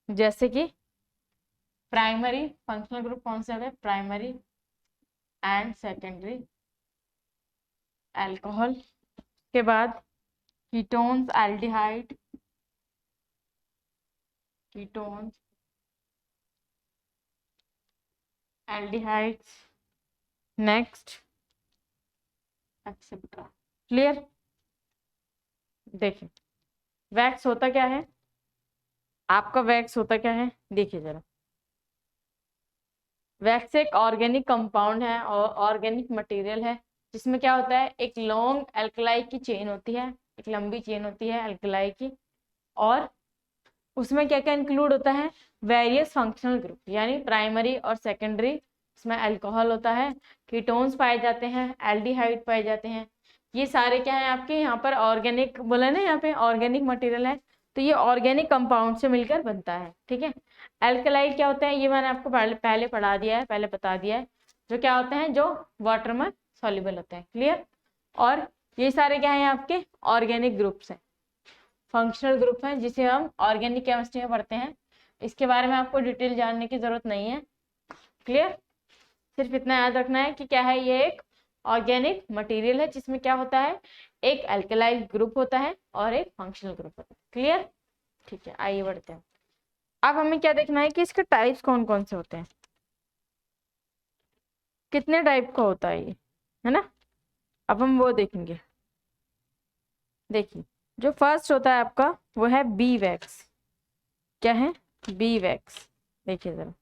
जैसे कि प्राइमरी फंक्शनल ग्रुप कौन से है, प्राइमरी एंड सेकेंडरी अल्कोहल, के बाद ketones, aldehyde, ketones, aldehydes, next etcetera. Clear. देखिए वैक्स होता क्या है, आपका वैक्स होता क्या है, देखिए जरा। वैक्स एक ऑर्गेनिक कंपाउंड है और ऑर्गेनिक मटेरियल है, जिसमें क्या होता है, एक लॉन्ग एल्कलाई की चेन होती है, एक लंबी चेन होती है एल्कलाई की, और उसमें क्या क्या इंक्लूड होता है, वेरियस फंक्शनल ग्रुप, यानी प्राइमरी और सेकेंडरी। इसमें अल्कोहल होता है, कीटोन्स पाए जाते हैं, एल्डिहाइड पाए जाते हैं। ये सारे क्या है आपके यहाँ पर ऑर्गेनिक बोला ना, यहाँ पे ऑर्गेनिक मटेरियल है, तो ये ऑर्गेनिक कंपाउंड से मिलकर बनता है। ठीक है। एल्कलाइड क्या होता है, ये मैंने आपको पहले पढ़ा दिया है, पहले बता दिया है, जो क्या होते हैं, जो वाटर में सॉल्युबल होते हैं। क्लियर। और ये सारे क्या है आपके ऑर्गेनिक ग्रुप्स हैं, फंक्शनल ग्रुप हैं, जिसे हम ऑर्गेनिक केमिस्ट्री में पढ़ते हैं। इसके बारे में आपको डिटेल जानने की जरूरत नहीं है। क्लियर। सिर्फ इतना याद रखना है कि क्या है, ये एक ऑर्गेनिक मटेरियल है, जिसमें क्या होता है, एक अल्कलाइल ग्रुप होता है और एक फंक्शनल ग्रुप होता है। क्लियर। ठीक है, आइए बढ़ते हैं। अब हमें क्या देखना है कि इसके टाइप्स कौन कौन से होते हैं, कितने टाइप का होता है ये, है ना। अब हम वो देखेंगे। देखिए जो फर्स्ट होता है आपका वो है बी वैक्स। क्या है, बी वैक्स। देखिए जरा,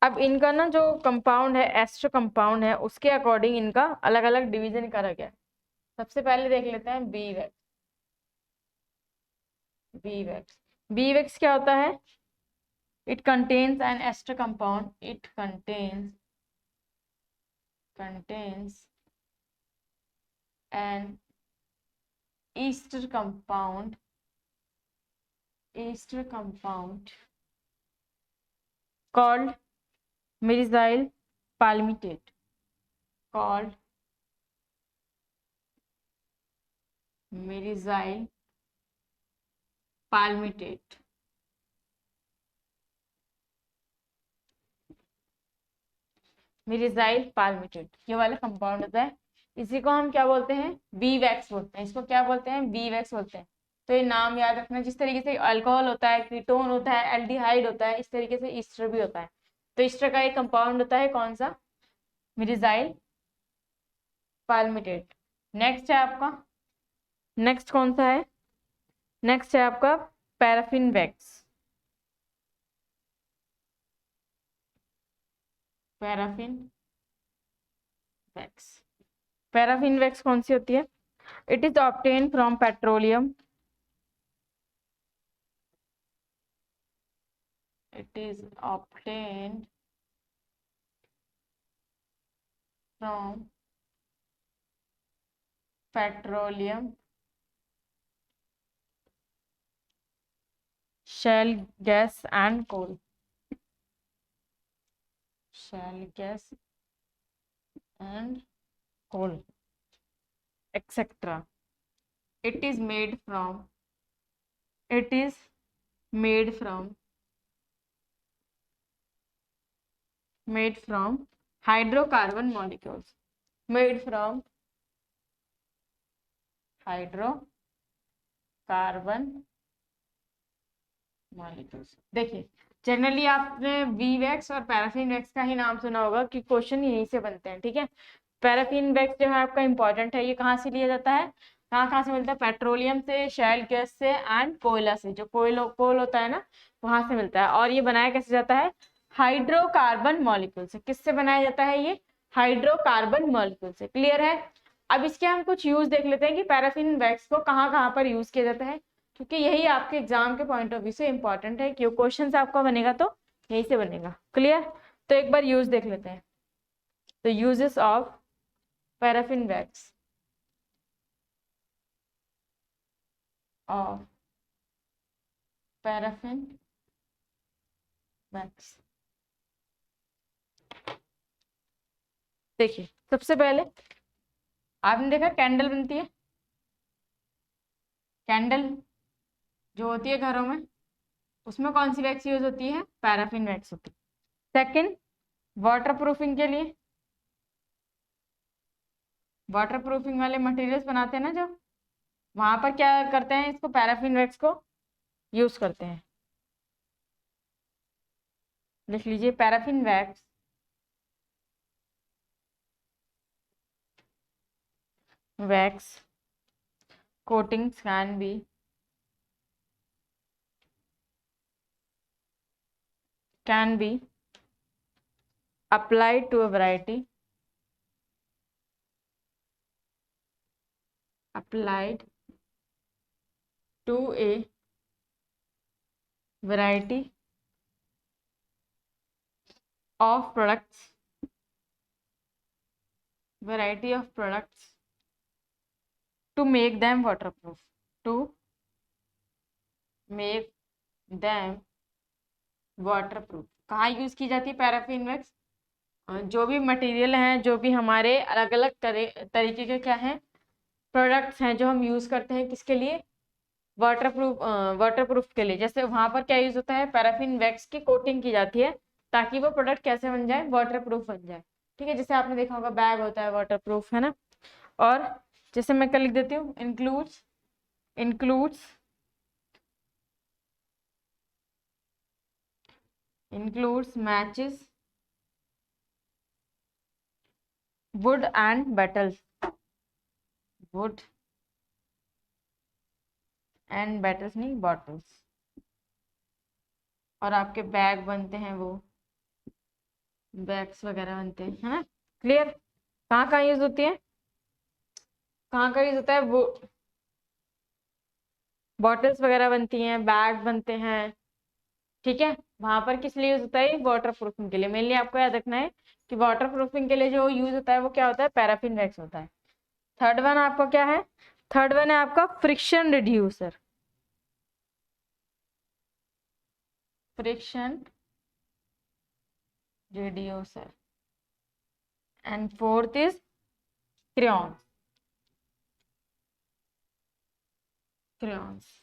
अब इनका ना जो कंपाउंड है, एस्टर कंपाउंड है, उसके अकॉर्डिंग इनका अलग अलग डिवीजन करा गया है। सबसे पहले देख लेते हैं bee wax. Bee wax, bee wax क्या होता है, it contains an ester compound, it contains an ester compound, called myrizyl palmitate, called myrizyl palmitate। Myricyl palmitate ये वाला कंपाउंड होता है, इसी को हम क्या बोलते हैं, बी वैक्स बोलते हैं। इसको क्या बोलते हैं, बी वैक्स बोलते हैं। तो ये नाम याद रखना। जिस तरीके से अल्कोहल होता है, कीटोन होता है, एल्डिहाइड होता है, इस तरीके से ईस्टर भी होता है। तो ईस्टर का एक कंपाउंड होता है कौन सा? मिरिजाइल पाल्मिटेट। नेक्स्ट है आपका, नेक्स्ट कौन सा है? नेक्स्ट है आपका paraffin wax. Paraffin wax. Paraffin wax कौन सी होती है? It is obtain from petroleum. It is obtain from petroleum, shale gas and coal, shale gas and coal, etc. It is made from, it is made from, made from hydrocarbon molecules, made from hydrocarbon molecules। देखिए, जनरली आपने वी वैक्स और पैराफिन वैक्स का ही नाम सुना होगा कि क्वेश्चन यहीं से बनते हैं, ठीक है। पैराफिन वैक्स जो है आपका इंपॉर्टेंट है। ये कहाँ से लिया जाता है, कहाँ कहाँ से मिलता है? पेट्रोलियम से, शैल गैस से एंड कोयला से। जो कोल होता है ना, वहां से मिलता है। और ये बनाया कैसे जाता है? हाइड्रोकार्बन मॉलिक्यूल से। किससे बनाया जाता है ये? हाइड्रोकार्बन मॉलिक्यूल से। क्लियर है? अब इसके हम कुछ यूज देख लेते हैं कि पैराफिन वैक्स को कहाँ कहाँ पर यूज किया जाता है, क्योंकि यही आपके एग्जाम के पॉइंट ऑफ व्यू से इंपॉर्टेंट है। क्यों क्वेश्चन आपका बनेगा तो यही से बनेगा। क्लियर? तो एक बार यूज देख लेते हैं। तो uses of paraffin wax, of paraffin wax. देखिए, सबसे पहले आपने देखा कैंडल बनती है। कैंडल जो होती है घरों में, उसमें कौन सी वैक्स यूज होती है? पैराफिन वैक्स होती है। सेकंड, वाटर प्रूफिंग के लिए, वाटर प्रूफिंग वाले मटेरियल्स बनाते हैं ना जो, वहां पर क्या करते हैं? इसको पैराफिन वैक्स को यूज करते हैं। लिख लीजिए, paraffin wax, wax coatings can be applied to a variety, applied to a variety of products, variety of products to make them waterproof, to make them waterproof। कहाँ यूज की जाती है पैराफिन वैक्स? जो भी मटेरियल हैं, जो भी हमारे अलग अलग तरीके के क्या हैं, प्रोडक्ट्स हैं, जो हम यूज करते हैं किसके लिए? वाटरप्रूफ के लिए। जैसे वहां पर क्या यूज होता है? पैराफिन वैक्स की कोटिंग की जाती है ताकि वो प्रोडक्ट कैसे बन जाए? वाटरप्रूफ बन जाए। ठीक है, जैसे आपने देखा होगा बैग होता है वाटरप्रूफ, है ना। और जैसे मैं कल लिख देती हूँ, includes, includes, includes matches, would and battles, would and battles नहीं, बॉटल्स। और आपके बैग बनते हैं, वो बैग्स वगैरह बनते हैं, है ना। क्लियर? कहाँ कहाँ यूज होती है? कहाँ का यूज होता है? वो बॉटल्स वगैरह बनती हैं, बैग बनते हैं, ठीक है। वहां पर किस लिए यूज होता है? वाटर प्रूफिंग के लिए। मेनली आपको याद रखना है कि वाटर प्रूफिंग के लिए जो यूज होता है वो क्या होता है? पैराफिन वैक्स होता है। थर्ड वन आपका क्या है? थर्ड वन है आपका friction reducer, friction reducer. And fourth is crayons, crayons.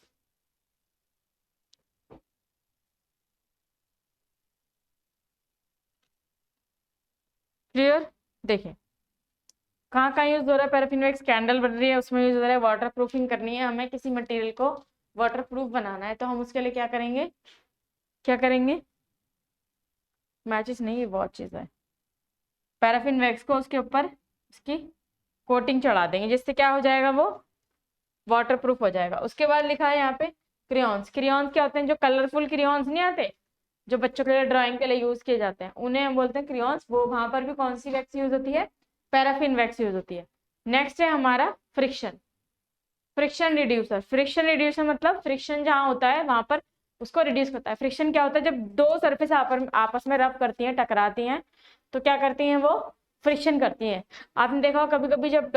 Clear? देखिए, कहाँ कहाँ यूज हो रहा है पैराफिन वैक्स? कैंडल बन रही है, उसमें यूज हो रहा है। वाटर प्रूफिंग करनी है हमें किसी मटेरियल को, वाटर प्रूफ बनाना है तो हम उसके लिए क्या करेंगे, क्या करेंगे, मैचेस नहीं, ये वॉचेस है, पैराफिन वैक्स को उसके ऊपर उसकी कोटिंग चढ़ा देंगे, जिससे क्या हो जाएगा, वो वाटर प्रूफ हो जाएगा। उसके बाद लिखा है यहाँ पे क्रेयॉन्स। क्रेयॉन्स क्या होते हैं, जो कलरफुल क्रेयॉन्स नहीं आते, जो बच्चों के लिए ड्राइंग के लिए यूज किए जाते हैं, उन्हें हम बोलते हैं क्रेयॉन्स। वो वहां पर भी कौन सी वैक्स यूज होती है, पैराफिन वैक्स यूज होती है। नेक्स्ट है हमारा friction, friction reducer. Friction reducer मतलब फ्रिक्शन जहाँ होता है वहां पर उसको रिड्यूस करता है। फ्रिक्शन क्या होता है, जब दो सरफेस आपस में रब करती हैं, टकराती हैं, तो क्या करती हैं, वो फ्रिक्शन करती हैं। आपने देखा होगा कभी कभी जब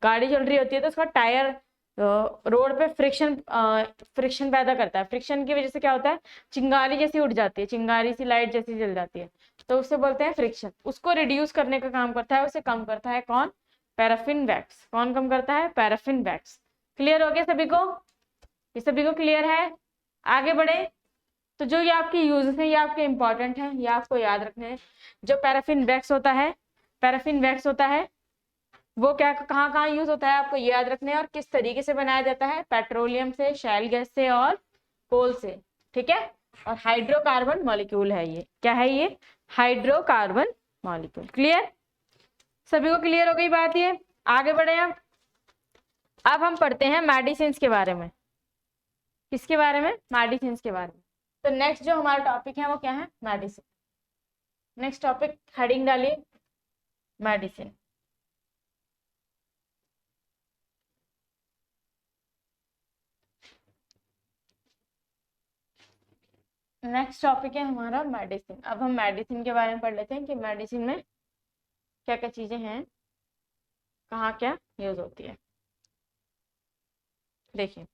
गाड़ी चल रही होती है तो उसका टायर रोड पे फ्रिक्शन पैदा करता है। फ्रिक्शन की वजह से क्या होता है, चिंगारी जैसी उड़ जाती है, चिंगारी सी लाइट जैसी जल जाती है, तो उससे बोलते हैं फ्रिक्शन। उसको रिड्यूस करने का काम करता है, उसे कम करता है कौन, पैराफिन वैक्स। कौन कम करता है, पैराफिन वैक्स। क्लियर हो गया सभी को, ये सभी को क्लियर है। आगे बढ़े, तो जो ये आपके यूजेस हैं ये आपके इंपॉर्टेंट हैं, ये आपको याद रखने हैं। जो पैराफिन वैक्स होता है, पैराफिन वैक्स होता है वो क्या कहाँ कहाँ यूज होता है आपको ये याद रखने हैं, और किस तरीके से बनाया जाता है, पेट्रोलियम से, शैल गैस से और कोल से, ठीक है। और हाइड्रोकार्बन मॉलिक्यूल है ये, क्या है ये, हाइड्रोकार्बन मॉलिक्यूल। क्लियर, सभी को क्लियर हो गई बात ये। आगे बढ़े अब हम पढ़ते हैं मेडिसिन के बारे में। किसके बारे में, मेडिसिन के बारे में। तो नेक्स्ट जो हमारा टॉपिक है वो क्या है, मेडिसिन। नेक्स्ट टॉपिक हेडिंग डालिए, मेडिसिन। नेक्स्ट टॉपिक है हमारा मेडिसिन। अब हम मेडिसिन के बारे में पढ़ लेते हैं कि मेडिसिन में क्या क्या चीजें हैं, कहाँ क्या यूज होती है। देखिए,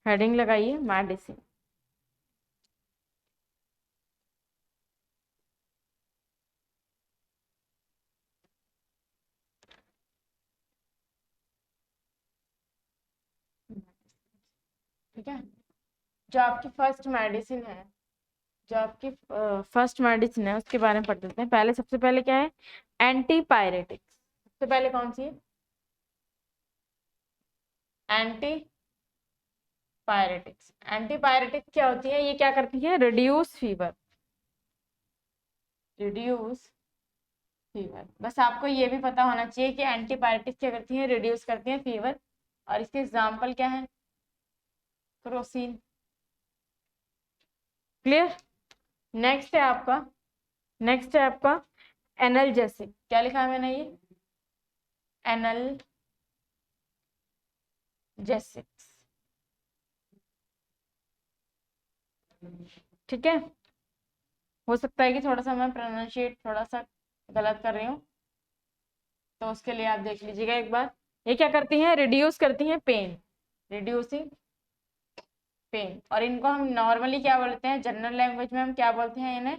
हेडिंग लगाइए मेडिसिन। ठीक है, जो आपकी फर्स्ट मेडिसिन है, जो आपकी फर्स्ट मेडिसिन है उसके बारे में पढ़ लेते हैं। पहले सबसे पहले क्या है, एंटीपायरेटिक्स। सबसे पहले कौन सी है, एंटी पायरेटिक्स। एंटीपायरेटिक्स क्या होती है, ये क्या करती है, रिड्यूस फीवर, रिड्यूस फीवर। बस आपको ये भी पता होना चाहिए कि एंटीपायरेटिक्स क्या करती है, रिड्यूस करती है फीवर। और इसके एग्जाम्पल क्या है, क्रोसिन। क्लियर। नेक्स्ट है आपका, नेक्स्ट है आपका एनाल्जेसिक। क्या लिखा है मैंने, ये एनाल्जेसिक्स, ठीक है। हो सकता है कि थोड़ा सा मैं प्रोनाउंशिएट थोड़ा सा गलत कर रही हूँ, तो उसके लिए आप देख लीजिएगा एक बार। ये क्या करती हैं, रिड्यूस करती हैं पेन, रिड्यूसिंग पेन। और इनको हम नॉर्मली क्या बोलते हैं, जनरल लैंग्वेज में हम क्या बोलते हैं इन्हें,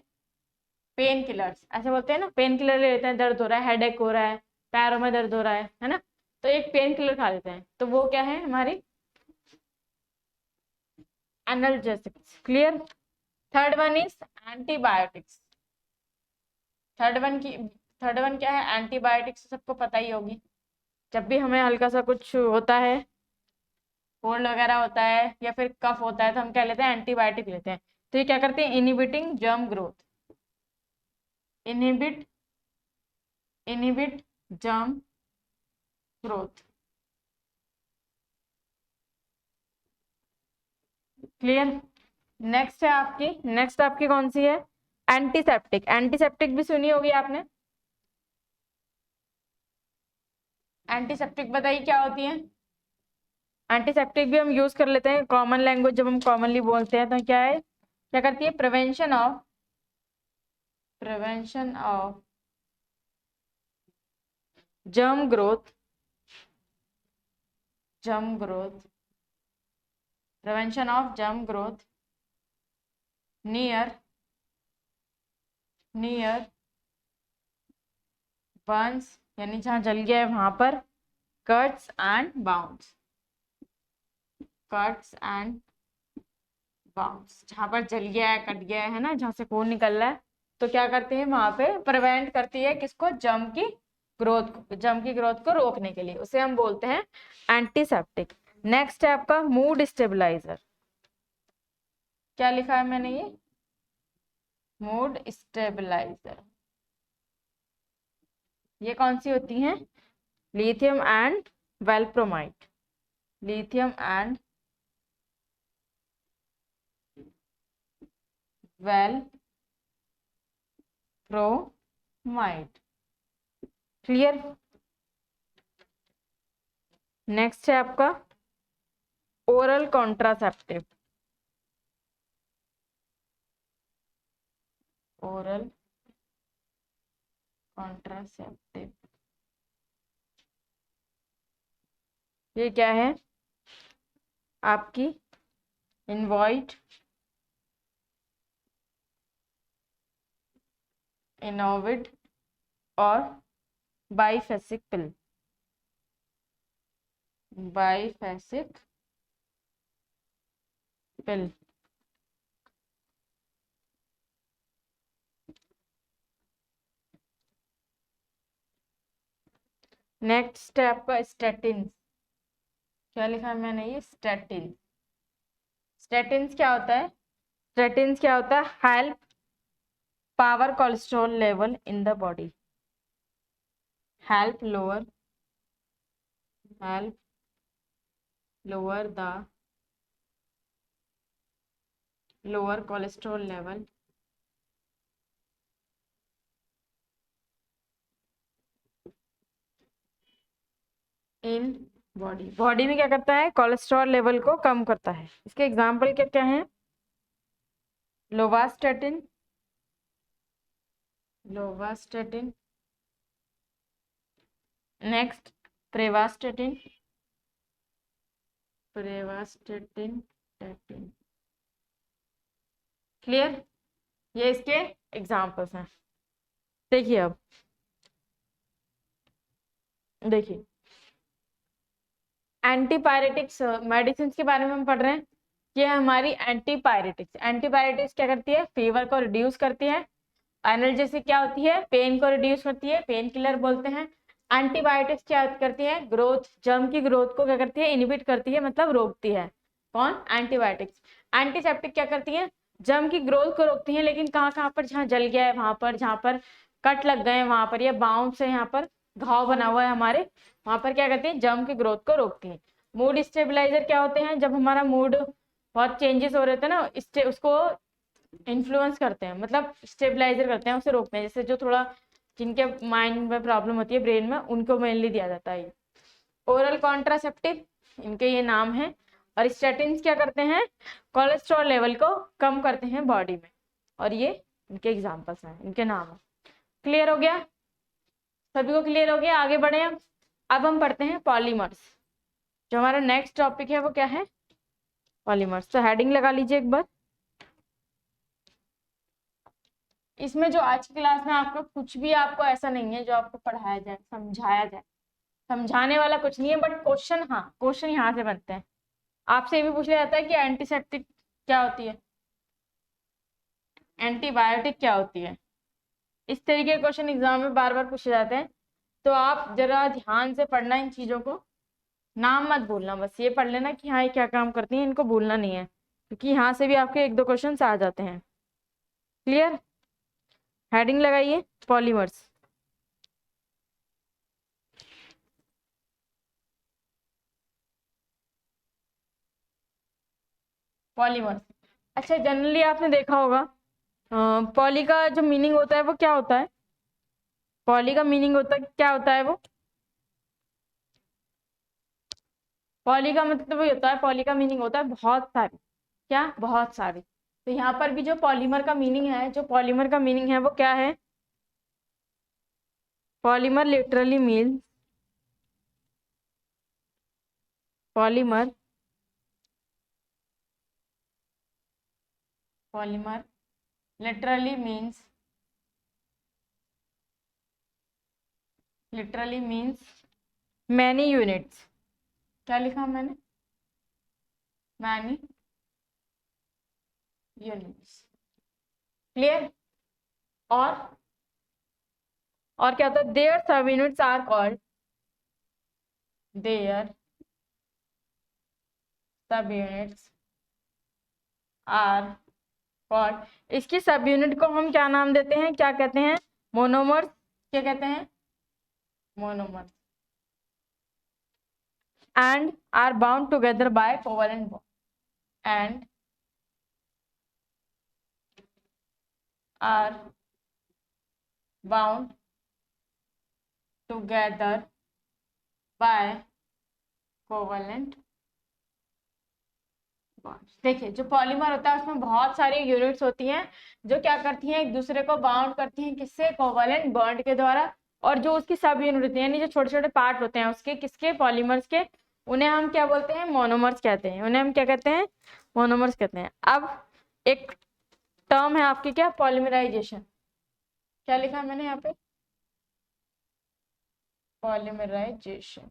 पेन किलर्स, ऐसे बोलते हैं ना। पेन किलर ले लेते हैं, दर्द हो रहा है, हेडेक हो रहा है, पैरों में दर्द हो रहा है ना, तो एक पेन किलर खा लेते हैं, तो वो क्या है, हमारी analgesics. Clear. Third one is antibiotics. Third one क्या है, एंटीबायोटिक्स। सबको पता ही होगी, जब भी हमें हल्का सा कुछ होता है, कोल्ड वगैरह होता है या फिर कफ होता है, तो हम क्या लेते हैं, एंटीबायोटिक लेते हैं। तो ये क्या करते हैं, inhibiting germ growth, inhibit inhibit germ growth. Clear. Next आपकी कौन सी है, एंटीसेप्टिक। एंटीसेप्टिक भी सुनी होगी आपने, एंटीसेप्टिक बताइए क्या होती है। एंटीसेप्टिक भी हम यूज कर लेते हैं कॉमन लैंग्वेज, जब हम कॉमनली बोलते हैं तो क्या है, क्या करती है, prevention of germ growth, germ growth, prevention of germ growth near near Burns यानी जहाँ जल गया है वहां पर, cuts and bounds, cuts and bounds, जहां पर जल गया है, कट गया है ना, जहां से खून निकल रहा है, तो क्या करते हैं वहां पे प्रिवेंट करती है किसको, जम की ग्रोथ को रोकने के लिए, उसे हम बोलते हैं एंटीसेप्टिक। नेक्स्ट है आपका मूड स्टेबलाइजर। क्या लिखा है मैंने ये, मूड स्टेबलाइजर। ये कौन सी होती हैं, lithium and valpromide, lithium and valpromide. Clear. Next है आपका ओरल कॉन्ट्रासेप्टिव, ओरल कॉन्ट्रासेप्टिव। ये क्या है आपकी, इनवॉइड, इनोविड और बाइफेसिक पिल, बाइफेसिक पिल। नेक्स्ट है आपका स्टेटिन। क्या लिखा है मैंने ये, स्टेटिन। स्टेटिन क्या होता है, स्टेटिन क्या होता है, help power cholesterol level in the body, help lower, help lower the lower cholesterol level in body, body में क्या करता है, कोलेस्ट्रॉल लेवल को कम करता है। इसके एग्जाम्पल क्या क्या है, लोवास्टेटिन, लोवास्टेटिन, नेक्स्ट प्रेवास्टेटिन, प्रेवास्टेटिन, टेटिन। क्लियर, ये इसके एग्जाम्पल्स हैं। देखिए अब, देखिए एंटीपायरेटिक्स मेडिसिन के बारे में हम पढ़ रहे हैं। ये हमारी एंटीपायरेटिक्स, एंटीपायरेटिक्स क्या करती है, फीवर को रिड्यूस करती है। एनाल्जेसिक क्या होती है, पेन को रिड्यूस करती है, पेन किलर बोलते हैं। एंटीबायोटिक्स क्या करती है, ग्रोथ, जर्म की ग्रोथ को क्या करती है, इनहिबिट करती है, मतलब रोकती है। कौन, एंटीबायोटिक्स। एंटीसेप्टिक क्या करती है, जर्म की ग्रोथ को रोकती है, लेकिन कहाँ कहाँ पर, जहाँ जल गया है वहां पर, जहाँ पर कट लग गए हैं वहां पर, या बाउंस है यहाँ पर घाव बना हुआ है हमारे, वहां पर क्या करती है, जर्म की ग्रोथ को रोकती है। मूड स्टेबलाइजर क्या होते हैं, जब हमारा मूड बहुत चेंजेस हो रहे थे ना, उसको इन्फ्लुएंस करते हैं, मतलब स्टेबलाइजर करते हैं, उसे रोकते हैं। जैसे जो थोड़ा, जिनके माइंड में प्रॉब्लम होती है, ब्रेन में, उनको मेनली दिया जाता है। ओरल कॉन्ट्रासेप्टिव, इनके ये नाम है। और स्टेटिन क्या करते हैं, कोलेस्ट्रॉल लेवल को कम करते हैं बॉडी में, और ये इनके एग्जाम्पल्स हैं, इनके नाम है। क्लियर हो गया, सभी को क्लियर हो गया, आगे बढ़े हम। अब हम पढ़ते हैं पॉलीमर्स। जो हमारा नेक्स्ट टॉपिक है वो क्या है, पॉलीमर्स। तो हेडिंग लगा लीजिए एक बार। इसमें जो आज की क्लास में आपको कुछ भी, आपको ऐसा नहीं है जो आपको पढ़ाया जाए, समझाया जाए, समझाने वाला कुछ नहीं है, बट क्वेश्चन, हाँ क्वेश्चन यहाँ से बनते हैं। आपसे ये भी पूछ लिया जाता है कि एंटीसेप्टिक क्या होती है, एंटीबायोटिक क्या होती है, इस तरीके के क्वेश्चन एग्जाम में बार बार पूछे जाते हैं। तो आप जरा ध्यान से पढ़ना इन चीजों को, नाम मत भूलना, बस ये पढ़ लेना कि हाँ ये क्या काम करती हैं, इनको भूलना नहीं है, क्योंकि यहाँ से भी आपके एक दो क्वेश्चन आ जाते हैं। क्लियर, हेडिंग लगाइए पॉलीमर्स। पॉलीमर्स, अच्छा जनरली आपने देखा होगा, पॉली का जो मीनिंग होता है वो क्या होता है, पॉली का मीनिंग होता है, क्या होता है वो, पॉली का मतलब वही होता है, पॉली का मीनिंग होता है बहुत सारी, क्या, बहुत सारी। तो यहाँ पर भी जो पॉलीमर का मीनिंग है, जो पॉलीमर का मीनिंग है वो क्या है, polymer literally means, polymer, polymer literally means literally means many units. क्या लिखा मैंने? Many units. क्लियर? और क्या होता है? देयर सब यूनिट्स आर कॉल्ड, देयर सब यूनिट्स आर कॉल्ड। इसकी सब यूनिट को हम क्या नाम देते हैं, क्या कहते हैं? मोनोमर्स। क्या कहते हैं? Monomers. And are bound together by covalent bond, and are bound together by covalent bond. देखिए, जो पॉलीमर होता है उसमें बहुत सारी यूनिट्स होती हैं जो क्या करती हैं, एक दूसरे को बाउंड करती हैं, किससे? कोवलेंट बॉन्ड के द्वारा। और जो उसकी सब यूनिट होती है, यानी जो छोटे छोटे पार्ट होते हैं उसके, किसके? पॉलीमर्स के, उन्हें हम क्या बोलते हैं? मोनोमर्स कहते हैं। उन्हें हम क्या कहते हैं? मोनोमर्स कहते हैं। अब एक टर्म है आपकी, क्या? पॉलीमराइजेशन। क्या लिखा है मैंने यहाँ पे? पॉलीमराइजेशन।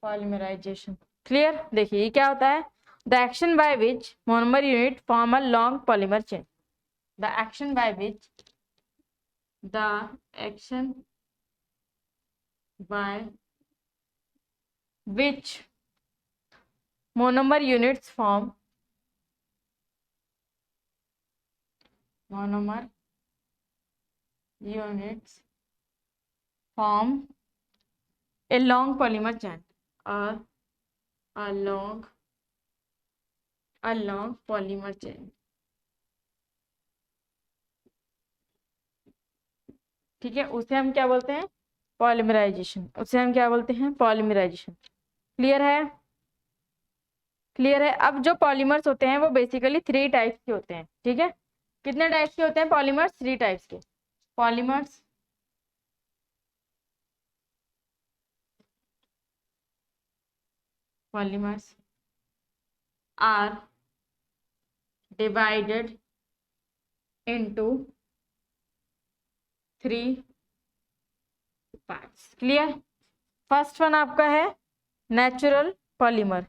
पॉलीमराइजेशन। क्लियर? देखिए ये क्या होता है? The action by which monomer unit form a long polymer chain. The action by which, the action by which monomer units form, monomer units form a long polymer chain, or a long polymer chain। ठीक है, उसे हम क्या बोलते हैं? पॉलीमराइजेशन। उसे हम क्या बोलते हैं? पॉलीमराइजेशन। क्लियर है? क्लियर है? अब जो पॉलीमर्स होते हैं वो बेसिकली 3 टाइप्स के होते हैं। ठीक है, कितने टाइप्स के होते हैं पॉलीमर्स? 3 टाइप्स के polymers. Polymers are divided into 3 parts. Clear? First one आपका है natural polymer.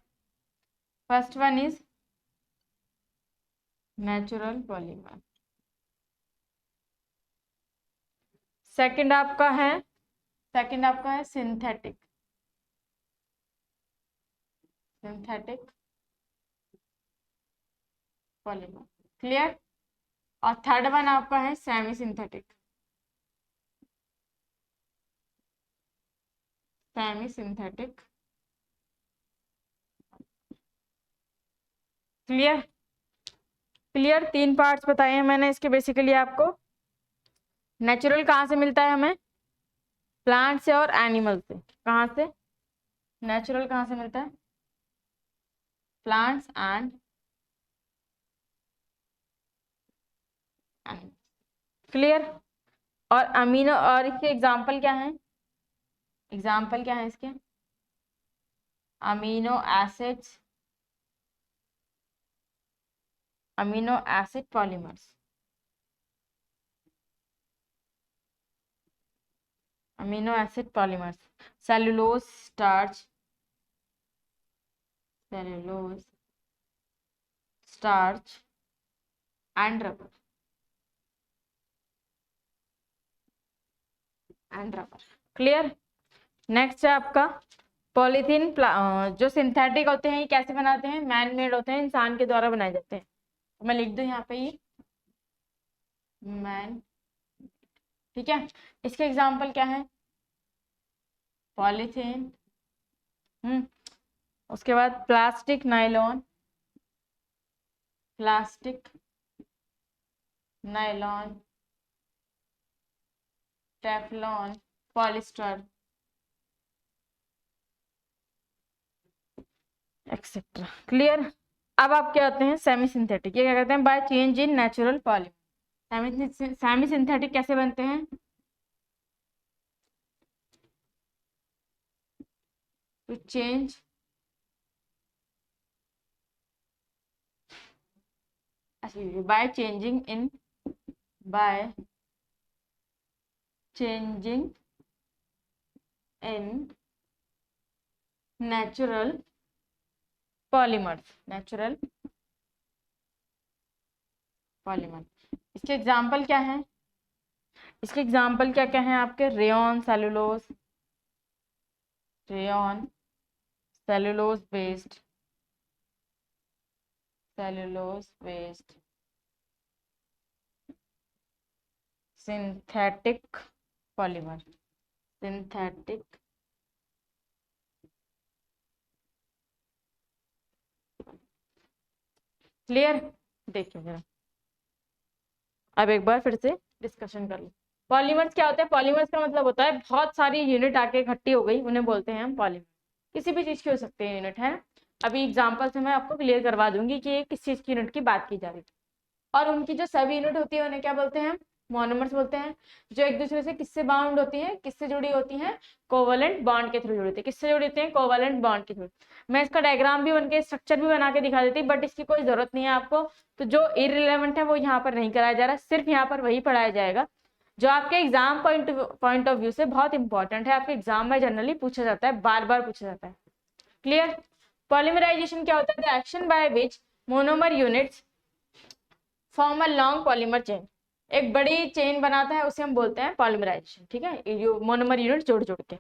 First one is natural polymer. Second आपका है सिंथेटिक पॉलीमर। क्लियर? और थर्ड वन आपका है semi synthetic clear? Clear? 3 parts बताए हैं मैंने इसके बेसिकली आपको। नेचुरल कहाँ से मिलता है हमें? प्लांट से और एनिमल से। कहाँ से? नेचुरल कहाँ से मिलता है? Plants and animal. क्लियर? और अमीनो, और इसके एग्जाम्पल क्या है? एग्जाम्पल क्या है इसके? Amino acids, amino acid polymers. Amino acid polymers, cellulose, starch and rubber. Clear? Next है आपका पॉलीथीन। जो सिंथेटिक होते हैं ये कैसे बनाते हैं? मैन मेड होते हैं, इंसान के द्वारा बनाए जाते हैं। तो मैं लिख दूं यहाँ पे ये मैन। ठीक है, इसके एग्जाम्पल क्या है? पॉलीथीन, उसके बाद plastic nylon, Teflon, polyester, etcetera. Clear? अब आप क्या होते हैं? Semi synthetic. ये क्या कहते हैं? By change in natural polymer. Semi synthetic कैसे बनते हैं? to change by changing in natural polymers. इसके एग्जाम्पल क्या है? इसके एग्जाम्पल क्या क्या है आपके? Rayon cellulose based synthetic polymer. Clear? देखिए जरा, अब एक बार फिर से डिस्कशन कर लो। पॉलीमर्स क्या होता है? पॉलीमर्स का मतलब होता है बहुत सारी यूनिट आके इकट्ठी हो गई, उन्हें बोलते हैं हम पॉलीमर। किसी भी चीज की हो सकते हैं यूनिट, है। अभी एग्जांपल से मैं आपको क्लियर करवा दूंगी कि ये किस चीज की यूनिट की बात की जा रही है। और उनकी जो सब यूनिट होती है उन्हें क्या बोलते हैं? मोनोमर्स बोलते हैं। जो एक दूसरे से किससे बाउंड होती है, किससे जुड़ी होती हैं? कोवलेंट बॉन्ड के थ्रू जुड़ी होती है। किससे जुड़ी होती है? कोवलेंट बॉन्ड के थ्रू। मैं इसका डायग्राम भी बनके स्ट्रक्चर भी बना के दिखा देती, बट इसकी कोई जरूरत नहीं है आपको। तो जो इररिलेवेंट है वो यहाँ पर नहीं कराया जा रहा, सिर्फ यहाँ पर वही पढ़ाया जाएगा जो आपके एग्जाम पॉइंट ऑफ व्यू से बहुत इंपॉर्टेंट है। आपके एग्जाम में जनरली पूछा जाता है, बार बार पूछा जाता है। क्लियर? पॉलीमराइजेशन क्या होता है? The action by which monomer units form a long polymer chain. एक बड़ी चेन बनाता है, उसे हम बोलते हैं पॉलीमराइजेशन। ठीक है, ये मोनोमर यूनिट जोड़ जोड़ के।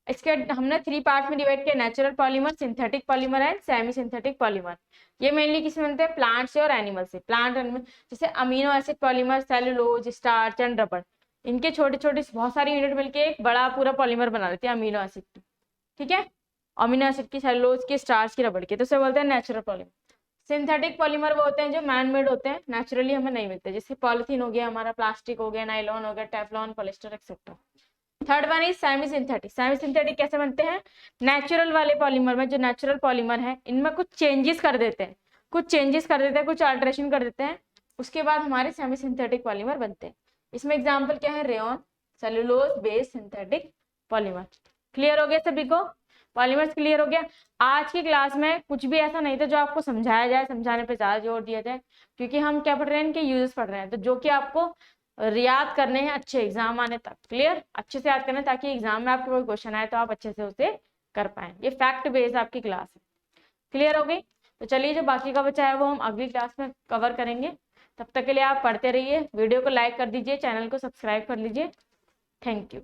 इसके हमने 3 पार्ट में डिवाइड किया, natural polymer, synthetic polymer and semi synthetic polymer. ये मेनली किस में बनते हैं? प्लांट से और एनिमल से। प्लांट जैसे amino acid polymer, cellulose, starch and rubber. इनके छोटे छोटे बहुत सारी यूनिट मिलके एक बड़ा पूरा पॉलीमर बना देते हैं अमीनो एसिड की। ठीक है, अमीनो एसिड की, सेलुलोज की, स्टार्च की, रबर की, तो उसे बोलते हैं नेचुरल पॉलीमर। सिंथेटिक पॉलीमर वो होते हैं जो मैन मेड होते हैं, नेचुरली हमें नहीं मिलते, जैसे पॉलिथीन हो गया हमारा, प्लास्टिक हो गया, नाइलॉन हो गया, Teflon, polyester etcetera. Third one is semi synthetic. Semi synthetic कैसे बनते हैं? नेचुरल वाले पॉलीमर में, जो नेचुरल पॉलीमर है इनमें कुछ चेंजेस कर देते हैं, कुछ अल्टरेशन कर देते हैं, उसके बाद हमारे सेमी सिंथेटिक पॉलीमर बनते हैं। इसमें एग्जाम्पल क्या है? Rayon cellulose based synthetic polymer. Clear हो गया सभी को? पॉलीमर्स क्लियर हो गया। आज की क्लास में कुछ भी ऐसा नहीं था जो आपको समझाया जाए, समझाने पे ज्यादा जोर दिया जाए, क्योंकि हम क्या पढ़ रहे हैं? इनके यूजेस पढ़ रहे हैं, तो जो कि आपको याद करने हैं अच्छे एग्जाम आने तक। क्लियर? अच्छे से याद करना है ताकि एग्जाम में आपको कोई क्वेश्चन आए तो आप अच्छे से उसे कर पाए। ये फैक्ट बेस्ड आपकी क्लास है। क्लियर हो गई? तो चलिए जो बाकी का बचा है वो हम अगली क्लास में कवर करेंगे। तब तक के लिए आप पढ़ते रहिए, वीडियो को लाइक कर दीजिए, चैनल को सब्सक्राइब कर लीजिए। Thank you.